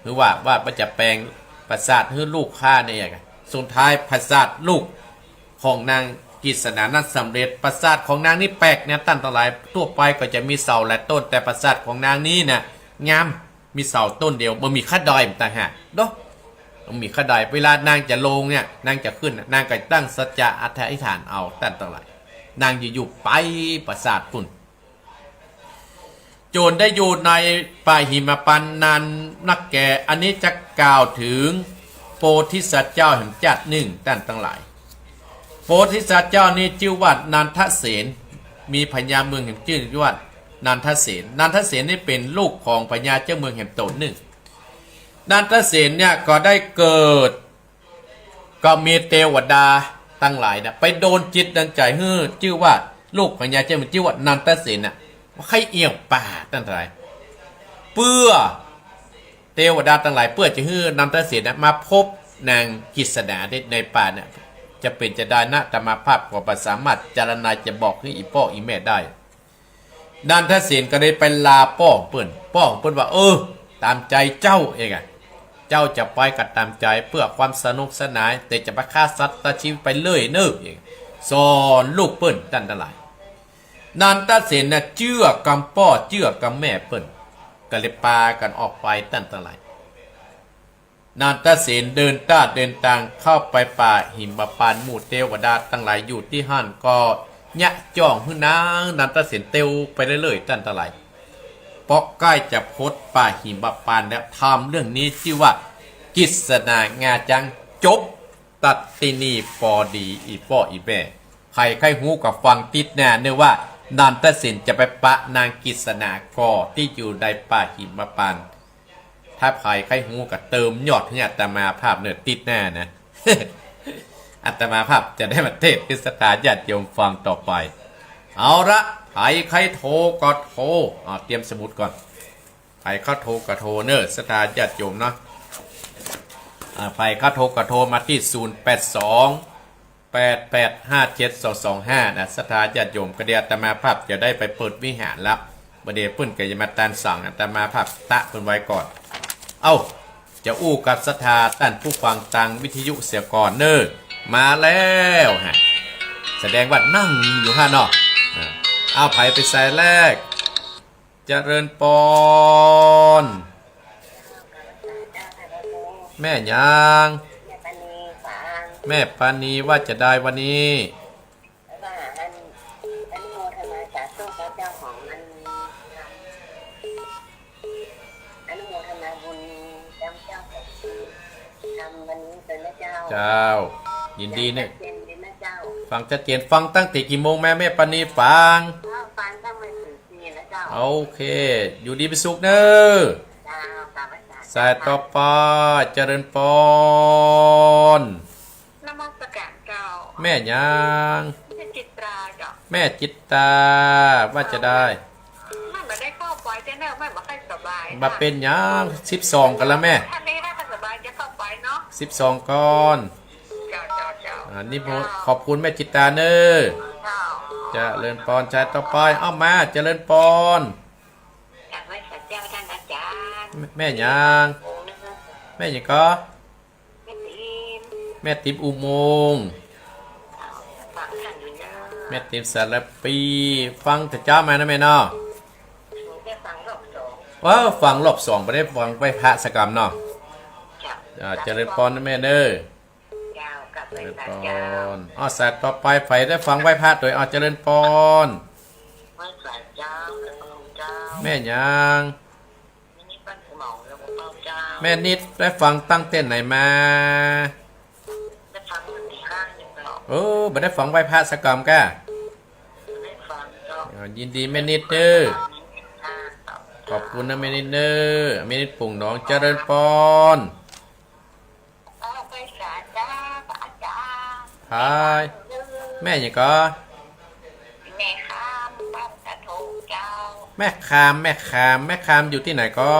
Speaker 1: คือว่ามันจะแปลงประสาทให้ลูกข้าเนี่ยสุดท้ายประสาทลูกของนางกิษณานั้นสำเร็จประสาทของนางนี่แปลกเนี่ยตั้งหลายทั่วไปก็จะมีเสาและต้นแต่ประสาทของนางนี้เนี่ยงามมีเสาต้นเดียวมันมีข้าดอยต่างหากเนาะมันมีข้าดอยเวลานางจะลงเนี่ยนางจะขึ้นนางก็ตั้งสัจจะอธิษฐานเอาตั้งหลายนางอยู่ไปประสาทปุ่นโจรได้อยู่ในป่าหิมพานต์นานนักแก่อันนี้จะกล่าวถึงโพธิสัตว์เจ้าแห่งจัดหนึ่งตั้งหลายโพธิสัตว์เจ้านี้ชื่อว่านันทเสนมีพญาเมืองแห่งชื่อว่านันทเสนนันทเสนนี่เป็นลูกของพญาเจ้าเมืองแห่งตนหนึ่งนันทเสนเนี่ยก็ได้เกิดก็มีเทวดาตั้งหลายนะไปโดนจิตดันใจฮื้อชื่อว่าลูกพญาเจ้าเมืองชื่อว่านันทเสนน่ะว่าใครเอี่ยวป่าตั้งหลายเพื่อเทวดาตั้งหลายเพื่อจะฮื้อนันทเสนมาพบนางกิษณาในป่าเนี่ยจะเป็นจะได้นะธรรมภาพก็สามารถจารณาจะบอกให้อีพ่ออีแม่ได้นันทเสนก็ได้ไปลาป้องเปิ้นว่าตามใจเจ้าเองเจ้าจะไปกัดตามใจเพื่อความสนุกสนานแต่จะไปฆ่าสัตว์ตัดชีวิตไปเลยเนอะเองสอนลูกเปิ้นตั้งหลายนันทเสนน่ะเชื่อกำป้อเชื่อกำแม่เปิ้นก็เลยปากันออกไปตั้งหลายนันทเสนเดินตางเข้าไปป่าหิมพานต์หมู่เทวดาตั้งหลายอยู่ที่หั่นก็ ยะจ่องหื้อนางนันตะเสียนเตียวไปเรื่อยๆตั้นตะไหลปอกใกล้จะพดป่าหิมปานแล้วทำเรื่องนี้ชื่อว่ากิษณางาจังจบตัดตินีปอดีอีป้ออีแม่ใครหูกับฟังติดแน่เนื่อว่านันตะเสียนจะไปปะนางกิษณากอที่อยู่ในป่าหิมปานถ้าใครหูกับเติมยอดให้อัตมาภาพเนื้อติดแน่นะ อัตมาภาพจะได้มาเทศพิสตาญาติโยมฟังต่อไปเอาละใครโทรก็โทรเตรียมสมุดก่อนใครเข้าโทรก็โทรเนอะสตาญาติโยมเนาะใครเข้าโทรก็โทรมาที่0828857225นะสตาญาติโยมก็เดี๋ยวอัตมาภาพจะได้ไปเปิดวิหารแล้วประเดี๋ยวเพิ่นก็จะมาตานสั่งอัตมาภาพตะเพิ่นไว้ก่อนจะอู้กับสถาท่านผู้ฟังตังวิทยุเสียก่อนเนอมาแล้วฮะแสดงว่านั่งอยู่ฮะเนาะเอาไผไปใส่แรกเจริญปอนแม่ยางแม่ปานีว่าจะได้วันนี้เจ้ายินดีเนี่ยฟังชัดเจนฟังตั้งแต่กี่โมงแม่ปานีฟังตั้งแต่4 นะเจ้าโอเคอยู่ดีไปสุขเนอะสายต่อไปเจริญปอน
Speaker 2: นมัสการเจ้า
Speaker 1: แม่ยัง
Speaker 2: แม่จิตราเจ้า
Speaker 1: แม่จิตตาว่าจะได้
Speaker 2: ไม่ได้เข้าไปแต่แน่ไม่ค่อยสบาย
Speaker 1: มาเป็นยัง12กันแล้วแม่
Speaker 2: ท่านนี้ถ้าสบายจะเข้าไปเนาะ
Speaker 1: 12ก้อน
Speaker 2: เจ้า
Speaker 1: นี่ขอบคุณแม่จิตตาเนอเจริญปอนชายต่อไปมาเจริญปอน
Speaker 2: จากไว้สัจเจ้าท่านอาจารย์
Speaker 1: แม่ยังแม่ยังก็แม่ติ๋มอุโมงค์แม่ติ๋มสารปีฟังแต่เจ้ามานะแม่เนาะว้าวฟังรอบ2ไม่ได้ฟังไปพระสกรรมเนาะเจริญพรนะแม่เด้อเจริญพรสัตว์ต่อไปไฟได้ฟังไหว้พระโดยเจริญพรแม่ยังแม่นิดได้ฟังตั้งเต้นไหนมาไม่ได้ฟังไหว้พระสกรรมก้ายินดีแม่นิดเด้อขอบคุณนะแม่นิดเด้อแม่นิดปุ่งน้องเจริญพรฮายแม่ยังก็
Speaker 2: แม่คามบ้านตะโถเจ้า
Speaker 1: แม่คามอยู่ที่ไหนก็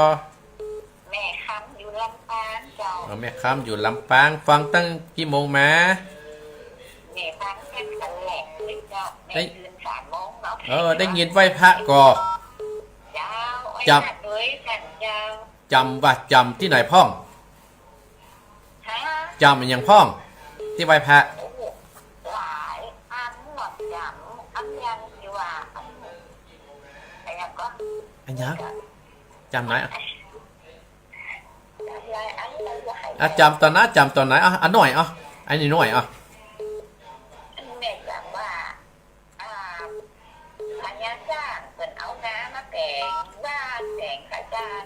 Speaker 2: แม่คามอยู่ลำปางเจ้า
Speaker 1: แม่คามอยู่ลำปางฟังตั้งกี่โมงมา
Speaker 2: แม่ฟังแค่คันแหลกเลยเจ้าแม่ตื่น3 โมงเนาะ
Speaker 1: ได้ยินไหว้พระก็
Speaker 2: จำด้วยกันเจ้า
Speaker 1: จำที่ไหนพ่องจำอย่างพ่องที่ไหว้พระ
Speaker 2: หลายอันหมดจำอันยังอยู่ว่าอะไรก็
Speaker 1: อันยังจำไหนจำตอนไหนอันหน่อยอันนี้หน่อย
Speaker 2: แม่จำว่าพญาจ้างเป็นเอาน้ำมาแกงว่าแกงข้าจ้าง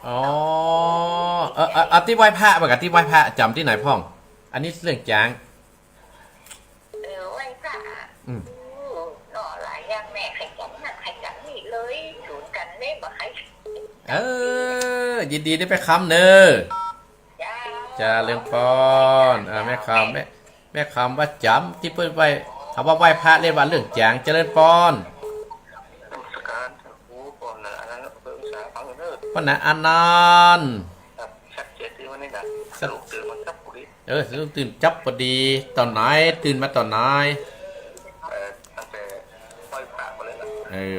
Speaker 1: ที่ไหว้พระปกติไหว้พระจำที่ไหนพ่องอันนี้เรื่องจาง
Speaker 2: ไหว้พระหน่อหลายอย่างแม่ใครจังนั่นใครจังนี่เลยสูนกันเลยบอกใคร
Speaker 1: ยินดีได้ไปคำเนอจะเรื่องปอนแม่คำว่าจำที่เพิ่นไว้คำว่าไหว้พระเรียกว่าเรื่องจางเจริญปอนปนะอนันต์สรุปตื่นจับพอดีตอนไหนตื่นมาตอนไหน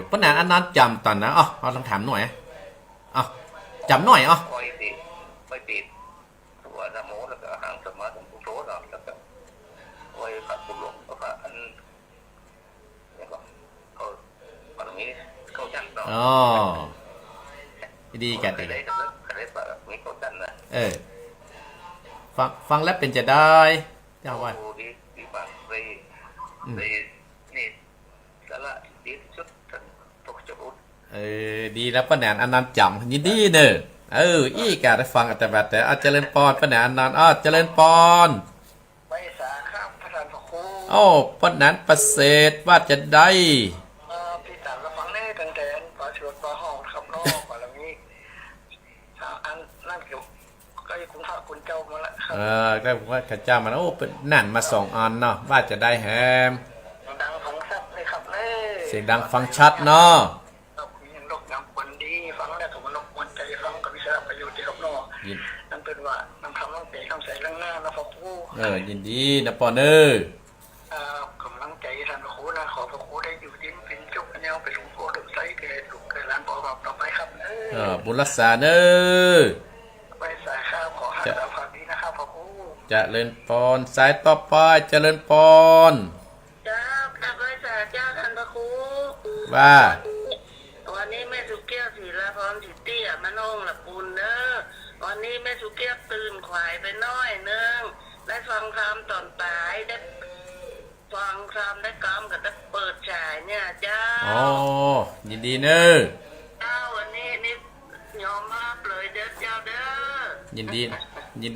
Speaker 1: ปนะอนันต์จำตอนนะเราลองถามหน่อยจำหน่อยดีกันเลยฟังแล้วเป็นจะได้เจ้าว่า
Speaker 2: นี่สา
Speaker 1: ดีแล้วป้าแหนนอันนั้นจำยินดีเนอะอีกาได้ฟังอาจารย์แบบแต่เจริญปอนป้าแหนนอันนั้นเจริญปอน
Speaker 2: ไปสาข้ามพระธานพระครู
Speaker 1: ป้าแหนนประเสริฐว่าจะได้
Speaker 2: พี่ตามรับฟังได้ตั้งแต่ปอชวดปอห้องครับนอกก่อนแล้วนี้อันนั่นเกี่ยวก็ยังคุณพระคุณเจ้ามาละครับ
Speaker 1: ก็ผมว่าข้าเจ้ามันเป็นนั่นมา2 อันเนาะว่าจะได้แฮม
Speaker 2: ดังฟังชัดเลยครับเลย
Speaker 1: เสียงดังฟังชัดเนาะ
Speaker 2: ยังนกยังควรดีฟังแล้วก็มันนกควรใจฟังกับวิชาประโยชน์ที่ครับนอกนั่นเป็นว่านั่นทำต้องเตะคำใส่เรื่องหน้านะพระครู
Speaker 1: ยินดีนะปอน
Speaker 2: กำลังใจท่านพระครูนะขอพระครูได้อยู่ที่เป็นจุกแนวเป็นหลวงพ่อดุใสเกศดุเกศล้านปอแบบต่อไปครับ
Speaker 1: บุญรักษาเนอ
Speaker 2: ไปสายข้าวขอให้เราความดีนะครับพระครู
Speaker 1: จะเล่นปอนสายต่อไปจะเล่นปอน
Speaker 2: เจ้าข้าพเจ้าเจ้าท่านพระครู
Speaker 1: ว่า
Speaker 2: วันนี้แม่สุเกี้ยวศรีละพรจิตเตี้ยมะนงละปูนเนอวันนี้แม่สุเกี้ยวตื่นขวายไปน้อยนึงได้ฟังคำตอนตายได้ฟังคำได้กำกับได้เปิดฉายเนี่ยเจ้า
Speaker 1: ยินดีเนอ
Speaker 2: เจ้าวันนี้นี่ยอมรับเลยเด้อเจ้าเด้
Speaker 1: อยิน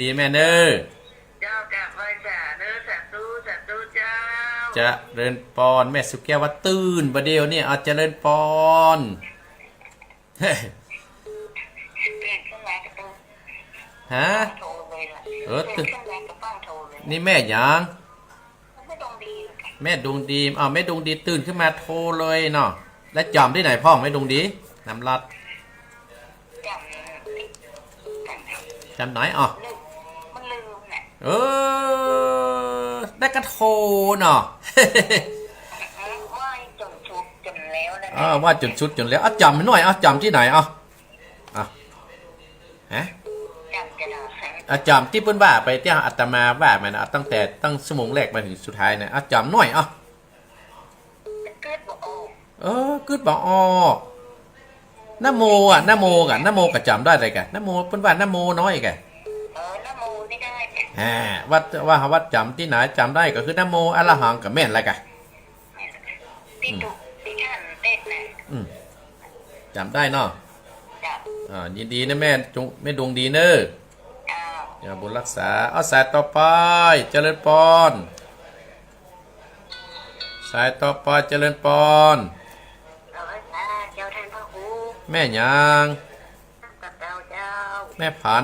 Speaker 1: ดีแม่เนอ
Speaker 2: เจ้าแกะไฟจ่าเด้อสัตว์ตู้เจ้า
Speaker 1: จะเริญปอนแม่สุแก้วว่าตื่นประเดี๋ยวนี่อาจจะเริญปอนฮะตื่นนี่แม่ยังแม่ดวงดีแม่ดวงดีตื่นขึ้นมาโทรเลยเนาะแล้วจำที่ไหนพ่อแม่ดวงดีน้ำรัดจำไหน
Speaker 2: มันลืมแหละ
Speaker 1: ได้กระโทรเนาะ
Speaker 2: ว่าจนชุดจนแล้ว
Speaker 1: นะว่าจนชุดจนแล้วจำหน่อยจำที่ไหนฮะจำที่เพิ่นว่าไปที่อาตมาว่ามันตั้งแต่ชั่วโมงแรกมาถึงสุดท้ายเนี่ยจำหน่อย
Speaker 2: เกิดบอก
Speaker 1: กึดบอกนะโมนะโมกับจำได้เลยกันนะโมเพิ่นว่านะโมน้อยกัน
Speaker 2: นะโมไม่ได้
Speaker 1: วัดจำที่ไหนจำได้ก็คือนะโมอะระหังกับแม่นอะไรกัน
Speaker 2: ติดุติท่านเต้นนะ
Speaker 1: จำได้เนาะยินดีนะแม่ดวงดีเนอะอย่าบุญรักษาสายต่อไปเจริญปอนสายต่อไปเจริญปอนแม่ยังแม่ผ่าน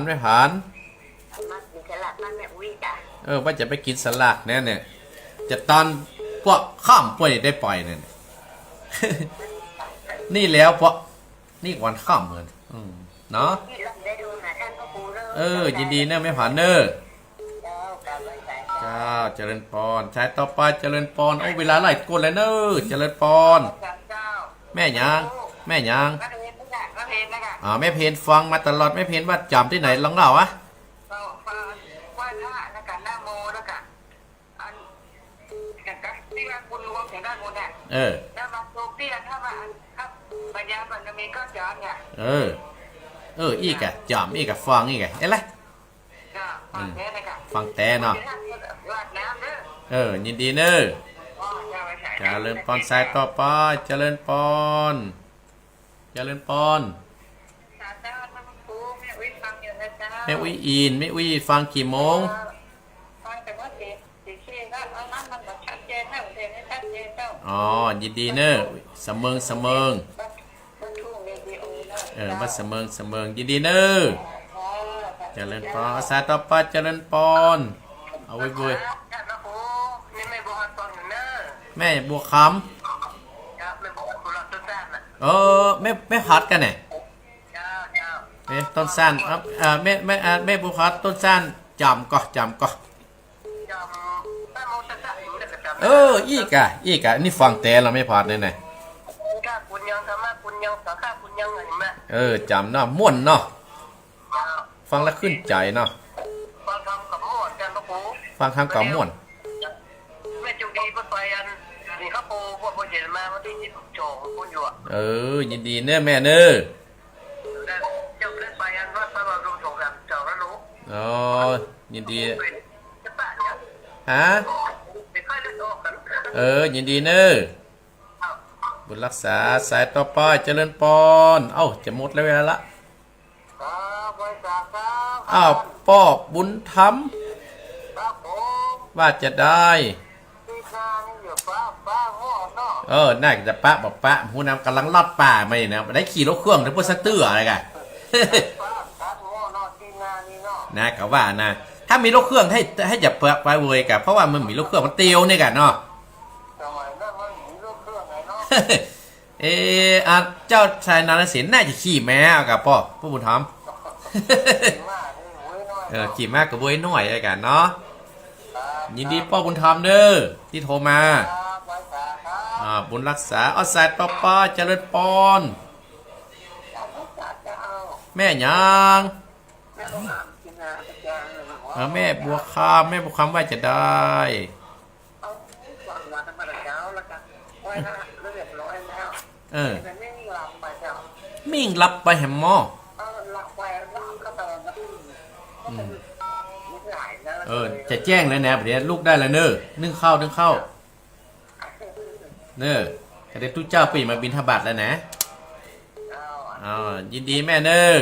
Speaker 1: ว่าจะไปกินสลัดเนี่ยจะตอนพวกข้ามป่วยได้ปล่อยเนี่ยนี่แล้วเพราะนี่วันข้ามเหมือนเนาะยินดีเนอะไม่ผ่านเนอะจ้าเจริญปอนใช้ต่อไปเจริญปอนเวลาไหลกดเลยเนอะเจริญปอนแม่ยังแม่เพนฟังมาตลอดแม่เพนว่าจำที่ไหนลองเล่า
Speaker 2: ว่าท่าแล้วกันหน้าโมแล้วกันอันที่ว่าคุณรวมถึงด้านบนเนี่ยแล้วมาโซเฟียถ้าว่าครับปัญญาบัณฑิตก็จำเนี่ย
Speaker 1: อีกจำอีกฟังอีกอะไรฟังแต่เนาะยินดีเนอะเจริญปอนสายต่อไปเจริญปอนแม่วิอินแม่วิฟังกี่โมงยินดีเนอะเสมิงบัดเสมิงยินดีเนอะเจริญปอนสายต่อไปเจริญปอนเอาไว้บุยแม่บัวคำแม่พัดกันเนี่ยต้นสั้นแม่บัวพัดต้นสั้นจำก็อีกนี่ฟังแต่เราไม่พัดเลยเนี่ยจำเนาะม่วนเนาะฟังแล้วขึ้นใจเนาะฟังคำกับม่วน
Speaker 2: แม่จุดีก็ไปอันนี่เขาโปพวกคนเห็นมาวันที่22คนอยู่
Speaker 1: ยินดีเนอะแม่เนอะ
Speaker 2: เจ้าขึ้นไปอันวัดพระบรมสงฆ์แบบเจ้าระลุ
Speaker 1: ยินดี
Speaker 2: ฮะ
Speaker 1: ยินดีเนอะ บุญรักษาสายต่อไปเจริญปนเอ้าจะหมดแล้วเวลาละ
Speaker 2: ครับบริจาคครับ
Speaker 1: อ้าวป้อบุญธรรม
Speaker 2: ครับผม
Speaker 1: ว่าจะได้
Speaker 2: ที่ข้างอยู่ป้าหัวเนาะ
Speaker 1: น่าจะปะบอกปะผู้นำกำลังลอดป่าไม่นะได้ขี่รถเครื่องหรือพวกสเตอร์อะไรกัน
Speaker 2: ป้าหัวเนาะที่งานนี่เนาะ
Speaker 1: นะก็ว่านะถ้ามีรถเครื่องให้จะเปิดไปเวยกันเพราะว่ามันมีรถเครื่องมันเตียวเนี่ยกันเนาะ
Speaker 2: สมัยนั้นมันมีรถเครื่องไงเนาะ
Speaker 1: เจ้าชายนารสิงห์น่าจะขี่แม้กับพ่อผู้บุญธรรม
Speaker 2: มากนี่เว้ยน้อย
Speaker 1: ขี่มากกับเว้ยหน่อยอะไรกันเนาะยินดีพ่อบุญธรรมเด้อที่โทรมา
Speaker 2: ครับบริจาคครับ
Speaker 1: บุญรักษาเอาสายต่อไปเจริญปน
Speaker 2: จะเอา
Speaker 1: แม่ยัง
Speaker 2: แม่ต้องหามกินนะอาจารย์เลย
Speaker 1: แม่บัวคำแม่บัวคำว่าจะได้
Speaker 2: เอาฟังมาธรรมดาเจ้าแล้วกันไว้นะเรียบร้อยแล้ว แต่ไม่มีลำไปเจ้า
Speaker 1: มิ่งรับไปแฮมหมอ
Speaker 2: หลักไปลำก็เติมนะนิดหน่อยนะ
Speaker 1: จะแจ้งแล้วนะเดี๋ยวลูกได้แล้วเนอะนึ่งข้าวเนอะแต่เด็กทุกเจ้าปีมาบินทบาทแล้วนะยินดีแม่เนอะ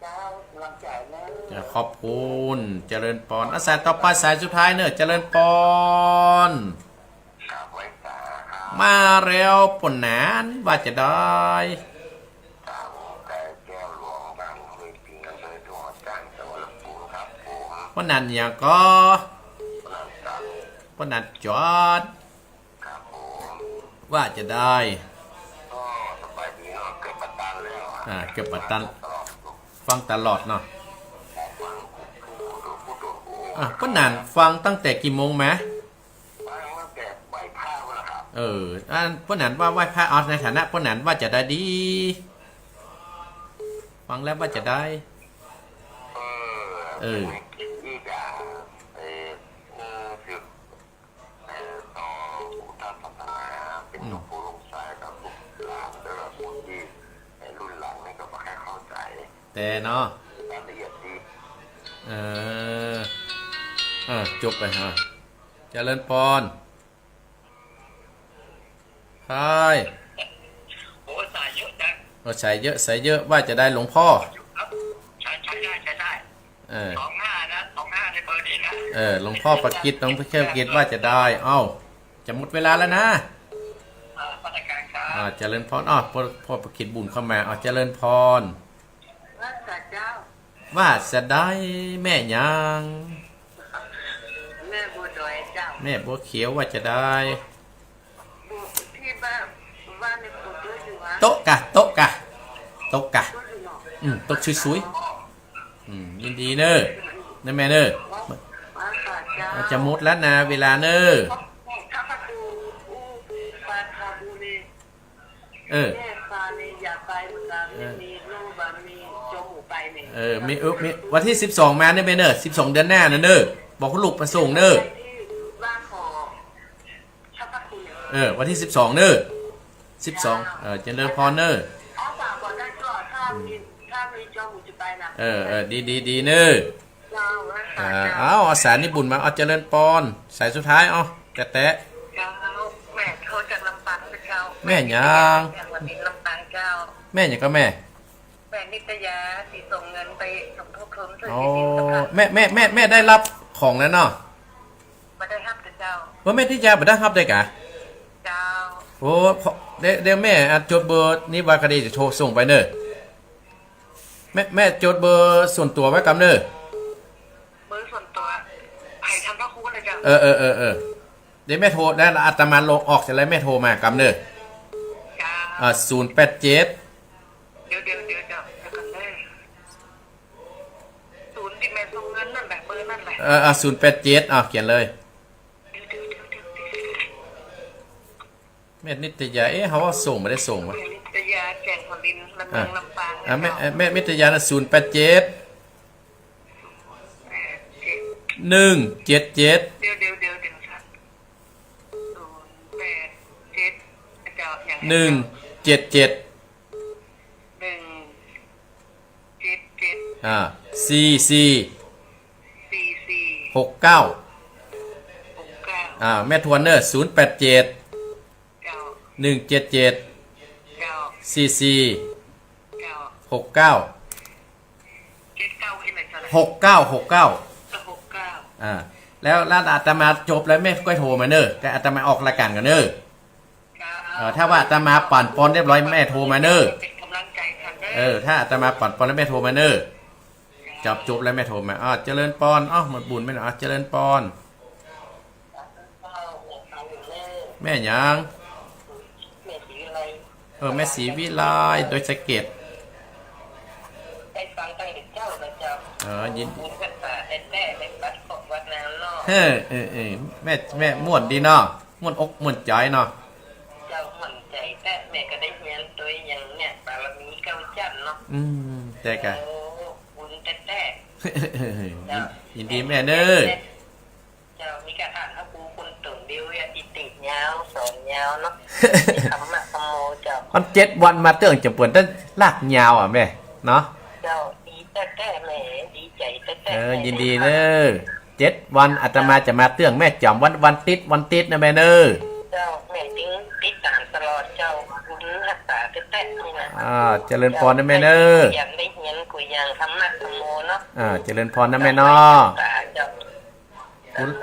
Speaker 2: เจ้าลำใจนะ
Speaker 1: จะขอบคุณเจริญปอนสายต่อไปสายสุดท้ายเนอะเจริญปอน
Speaker 2: ครับไว้ตาครับ
Speaker 1: มาแล้วปนนานว่าจะได้
Speaker 2: ตาผมแต่แก้วหลวงบางเคยกินกันเลยตัวจันทร์ตัวลำพูนครับผม
Speaker 1: ปนนันอย่างก็
Speaker 2: ลำจันทร์
Speaker 1: ปนนันจอด
Speaker 2: ครับผม
Speaker 1: ว่าจะได้
Speaker 2: ก็สบายดีเนาะเกิดปัตตานแล้ว
Speaker 1: เกือบปัตตัน
Speaker 2: ตลอด
Speaker 1: ฟังตลอดเนาะ
Speaker 2: ฟังผู้ตัวโอ้
Speaker 1: ปนนันฟังตั้งแต่กี่โมงไหม
Speaker 2: ฟังตั้งแต่ใบข้าวแล้วครับ
Speaker 1: ปนนันว่าไหว้พระเอาในฐานะปนนันว่าจะได้ดี ฟังแล้วว่าจะได้
Speaker 2: ไม่คิดที่จะสืบต่อพุทธศาสนาเป็นหลวงปู่หลวงชายกับลูกหลานแล้วก็ผู้ที่รุ่นหลังนี่ก็ไม่ค่อยเข้าใจ
Speaker 1: แต่เนาะ
Speaker 2: รายละเอียดดี
Speaker 1: จบไปฮะเจริญปอนใช่
Speaker 2: โอ้ใส่เยอะจัง
Speaker 1: ใส่เยอะว่าจะได้หลวงพ่อ
Speaker 2: ใช้ได้
Speaker 1: เออ
Speaker 2: 25นะ25ในเบอร์นี้นะ
Speaker 1: หลวงพ่อประกิตหลวงพ่อเขี้ยวกิตว่าจะได้ จะหมดเวลาแล้วนะ
Speaker 2: พัฒการครับ
Speaker 1: เจริญพรพ่อประกิตบุญเข้ามาเจริญพร
Speaker 2: รักษาเจ้า
Speaker 1: ว่าจะได้แม่ยัง
Speaker 2: แม่บัวดอยเจ้า
Speaker 1: แม่บัวเขียวว่าจะได้
Speaker 2: ที่บ้านในปู่ด้วยอยู่วะ
Speaker 1: โต๊ะกะโต๊ะกะ
Speaker 2: ด้วยอยู่เนาะ
Speaker 1: โต๊ะชุยๆยินดีเนอะนะแม่เนอะ
Speaker 2: รักษาเจ้า
Speaker 1: จะหมดแล้วนะเวลาเนอะ
Speaker 2: ถ้าประตูปาคาบูรีแม่ฟานีอย่าไปเหมือนกันมีลูกบามีจมูกไปเนี่ย
Speaker 1: มีวันที่12มาเนี่ยแม่เนอะ12เดือนหน้านะเนอะบอกคุณลูกประส่งเนอะ
Speaker 2: ที่บ้านของชัพพคุณ
Speaker 1: วันที่12เนอะ12เจริญพรเนอะ
Speaker 2: อ๋อฝากบอกได้ก่อนถ้ามีจมูกจะไปนะ
Speaker 1: ดีเนอะ
Speaker 2: เจ้ารักษาเจ้า
Speaker 1: เอาสารนี่บุญมาเจริญปอนสายสุดท้ายแตะ
Speaker 2: เจ้าแม่เขาจากลำปางเจ้า
Speaker 1: แม่ยัง
Speaker 2: วันนี้ลำปางเจ้า
Speaker 1: แม่ยังก็แม่
Speaker 2: แม่นิตยาที่ส่งเงินไปสมทบทุนช่วย
Speaker 1: อ๋อ
Speaker 2: ที่ดินสภา
Speaker 1: แม่ได้รับของแล้วเนาะ
Speaker 2: มาได้ครับเจ้า
Speaker 1: ว่าแม่ที่ยาบ่ได้รับได้กะ
Speaker 2: เจ้า
Speaker 1: โอ้เดี๋ยวแม่จดเบอร์นี่ว่าคดีจะโทรส่งไปเนอะแม่จดเบอร์ส่วนตัวไว้กำเนอะ
Speaker 2: เบอร์ส่วนตัวไผ่ทำพระครูเลยเจ้า
Speaker 1: เดี๋ยวแม่โทรแล้วอาตมาลงออกเสร็จแล้วแม่โทรมากำเนอะ
Speaker 2: เจ้า
Speaker 1: 087
Speaker 2: เดี๋ยวเจ้าจะกันได้ศูนย์ที่แม่ส่งเงินนั่นแหละเบอร์นั่นแหละ
Speaker 1: 087เขียนเลย
Speaker 2: เดี๋ยว
Speaker 1: แม่นิตยาเขาว่าส่งไม่ได้ส่งวะ
Speaker 2: แม่นิตยาแจงผลินลำเมืองลำปาง
Speaker 1: แม่นิตยา087 177
Speaker 2: เดี๋ยวครับ087เจ้าอย่าง
Speaker 1: 177
Speaker 2: 177
Speaker 1: 44
Speaker 2: 44
Speaker 1: 69
Speaker 2: 69
Speaker 1: แม่ทวนเนอร์087
Speaker 2: เจ้า
Speaker 1: 177 หกเก้า
Speaker 2: 79ที่ไหนกันเลย
Speaker 1: หกเก้า
Speaker 2: 69
Speaker 1: แล้วอาตมาจบแล้วแม่ก็โทรมาเนอะก็อาตมาออกรายการกันเนอะถ้าว่าอาตมาปั่นปอนเรียบร้อยแม่โทรมาเนอะ
Speaker 2: เป็นกำลังใจกันเด้อ
Speaker 1: ถ้าอาตมาปั่นปอนแล้วแม่โทรมาเนอะจบแล้วแม่โทรมาเจริญปอนหมดบุญไม่หรอเจริญปอนแม่ยัง
Speaker 2: แม่สีอะไร
Speaker 1: แม่ศรีวิไลโดยสะเก็ด
Speaker 2: ได้ฟังตั้งแต่เจ้านะเจ้า
Speaker 1: ยิน
Speaker 2: บุญกันตาแต้ในบัดของวัดน้ำนอก
Speaker 1: แม่ม่วนดีเนาะม่วนอกม่วนใจเนาะ
Speaker 2: เจ้ามั่นใจแต่แม่ก็ได้เรียนตัวอย่างเนี่ยบารมีเก้าจันเนาะ
Speaker 1: แต่กะ
Speaker 2: โอ้บุญแต่
Speaker 1: ยินดีแม่เนอะ
Speaker 2: เจ้ามีการอ่านพระครูคนตื่นดิวอย่าติดติดยาวสอนยาวเนาะธรรมะธรรมโมเจ้า
Speaker 1: มัน7 วันมาเตื้องจะเปิดต้นลากยาวแม่เนาะ
Speaker 2: เจ้าดีแต่แม่ดีใจแต่
Speaker 1: ยินดีเนอะ7 วันอาตมาจะมาเตื้องแม่จำวันติดนะแม่เนอะ
Speaker 2: เจ้าแม่ติ้งติดตามตลอดเจ้าบุญรักษาแต่นี่นะ
Speaker 1: เจริญพรนะแม่เนอะ
Speaker 2: อยากได้เห็นกุยอย่างธรรมะธรรมโมเนาะ
Speaker 1: เจริญพรนะแม่เนาะ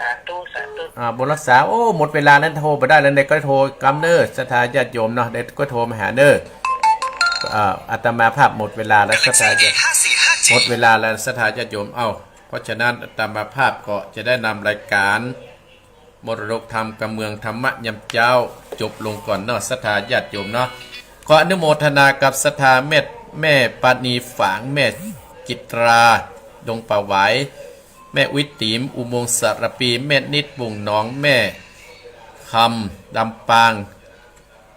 Speaker 2: สาธุสาธุ
Speaker 1: บุญรักษาหมดเวลานั้นโทรไปได้แล้วเด็กก็โทรกำเนอศรัทธาญาติโยมเนาะเด็กก็โทรมาหาเนออาตมาภาพหมดเวลาแล้วศรัทธาญาติหมดเวลาแล้วศรัทธาญาติโยมเพราะฉะนั้นอาตมาภาพก็จะได้นำรายการมรดกธรรมกับเมืองธรรมะยำเจ้าจบลงก่อนเนาะศรัทธาญาติโยมเนาะขออนุโมทนากับศรัทธาแม่ปานีฝางแม่จิตราดงป่าไหวแม่วิติมอุโมงค์สารปีแม่นิดบุงน้องแม่คำดำปาง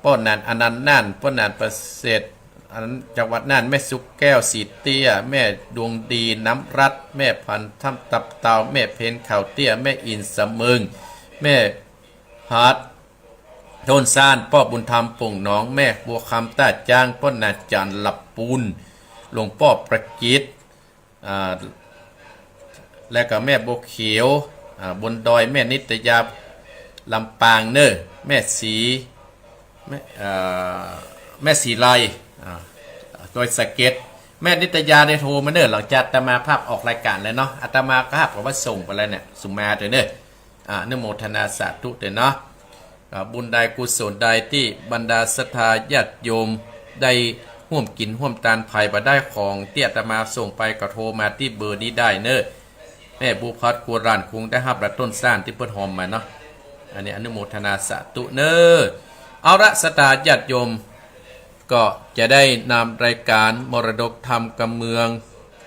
Speaker 1: ป้อนนันอนันต์น่านป้อนนันประเสริฐจังหวัดน่านแม่สุกแก้วสีเตี้ยแม่ดวงดีน้ำรัดแม่พันธุ์ถ้ำตับเตาแม่เพนข่าวเตี้ยแม่อินสมึงแม่ฮัดโทนซานป้อบุญธรรมปุ่งน้องแม่บัวคำต้าจ้างป้อนนาจันหลับปูนหลวงป้อประกิตและก็แม่โบเขียวบนดอยแม่นิตยาลำปางเนอแม่สีแม่สีไลโดยสเก็ตแม่นิตยาได้โทรมาเนอหลังจากอาตมาภาพออกรายการเลยเนาะอาตมาภาพก็ว่าส่งไปแล้วเนี่ยสุมาเถอะเนอนุโมทนาสาธุเถอะเนาะบุญใดกุศลใดที่บรรดาศรัทธาญาติโยมได้ร่วมกินร่วมทานภัยมาได้ของเตี้ยอาตมาส่งไปก็โทรมาที่เบอร์นี้ได้เนอแม่บุพัดกัวรานคงได้รับรัต้นซ่านที่เพิ่นหอมมาเนาะอันนี้อนุโมทนาสาธุเนอเอาละศรัทธาญาติโยมก็จะได้นำรายการมรดกธรรมกับเมือง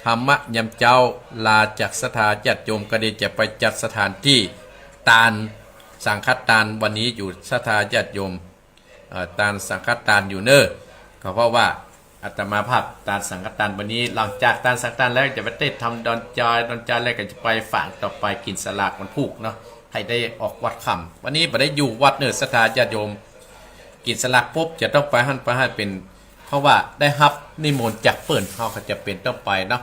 Speaker 1: ธรรมะยำเจ้าลาจากศรัทธาญาติโยมก็ได้จะไปจัดสถานที่ตานสังฆทานวันนี้อยู่ศรัทธาญาติโยมตานสังฆทานอยู่เนอก็เพราะว่าอาตมาภาพตานสังฆทานวันนี้หลังจากตานสังฆทานแล้วจะไปเต้นทำดอนจอยแล้วก็จะไปฝากต่อไปกินสลากวันพุกเนาะให้ได้ออกวัดค่ำวันนี้บ่ได้อยู่วัดเนอศรัทธาญาติโยมกินสลากปุ๊บจะต้องไปหั่นเป็นเพราะว่าได้รับนิมนต์จากเปิ่นเขาก็จะเป็นต้องไปเนาะ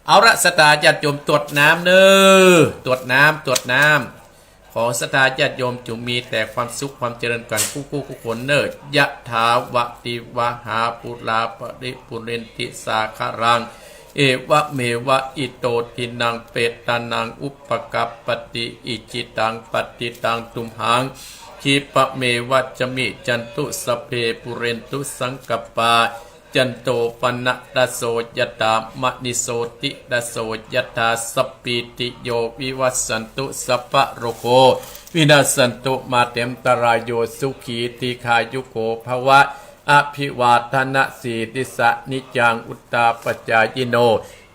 Speaker 1: เอาละศรัทธาญาติโยมตรวจน้ำเนอตรวจน้ำขอศรัทธาญาติโยมจงมีแต่ความสุขความเจริญกันคู่คนเนอยะถาวะติวะหาปุราปริปุเรนติสาคารังเอวะเมวะอิโตทินังเปตานังอุปกัปปติอิจิตังปฏิตังตุมหังขีปะเมวัจมิจันตุสเพปุเรนตุสังกปาจันโตปนะดาโสยตามณิโสติดาโสยตาสัพพิติโยวิวัสสันตุสัพพะโรโควินาสันตุมาเตมตรายโยสุขีติขายุโกภวะอภิวาทนะสีติสะนิจังอุตตาปจายโน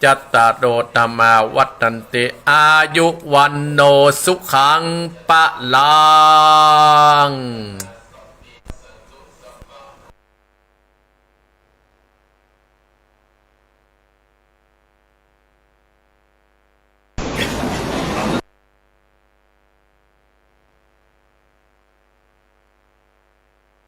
Speaker 1: จัตตารโอตมาวัตตันติอายุวันโนสุขังปะลัง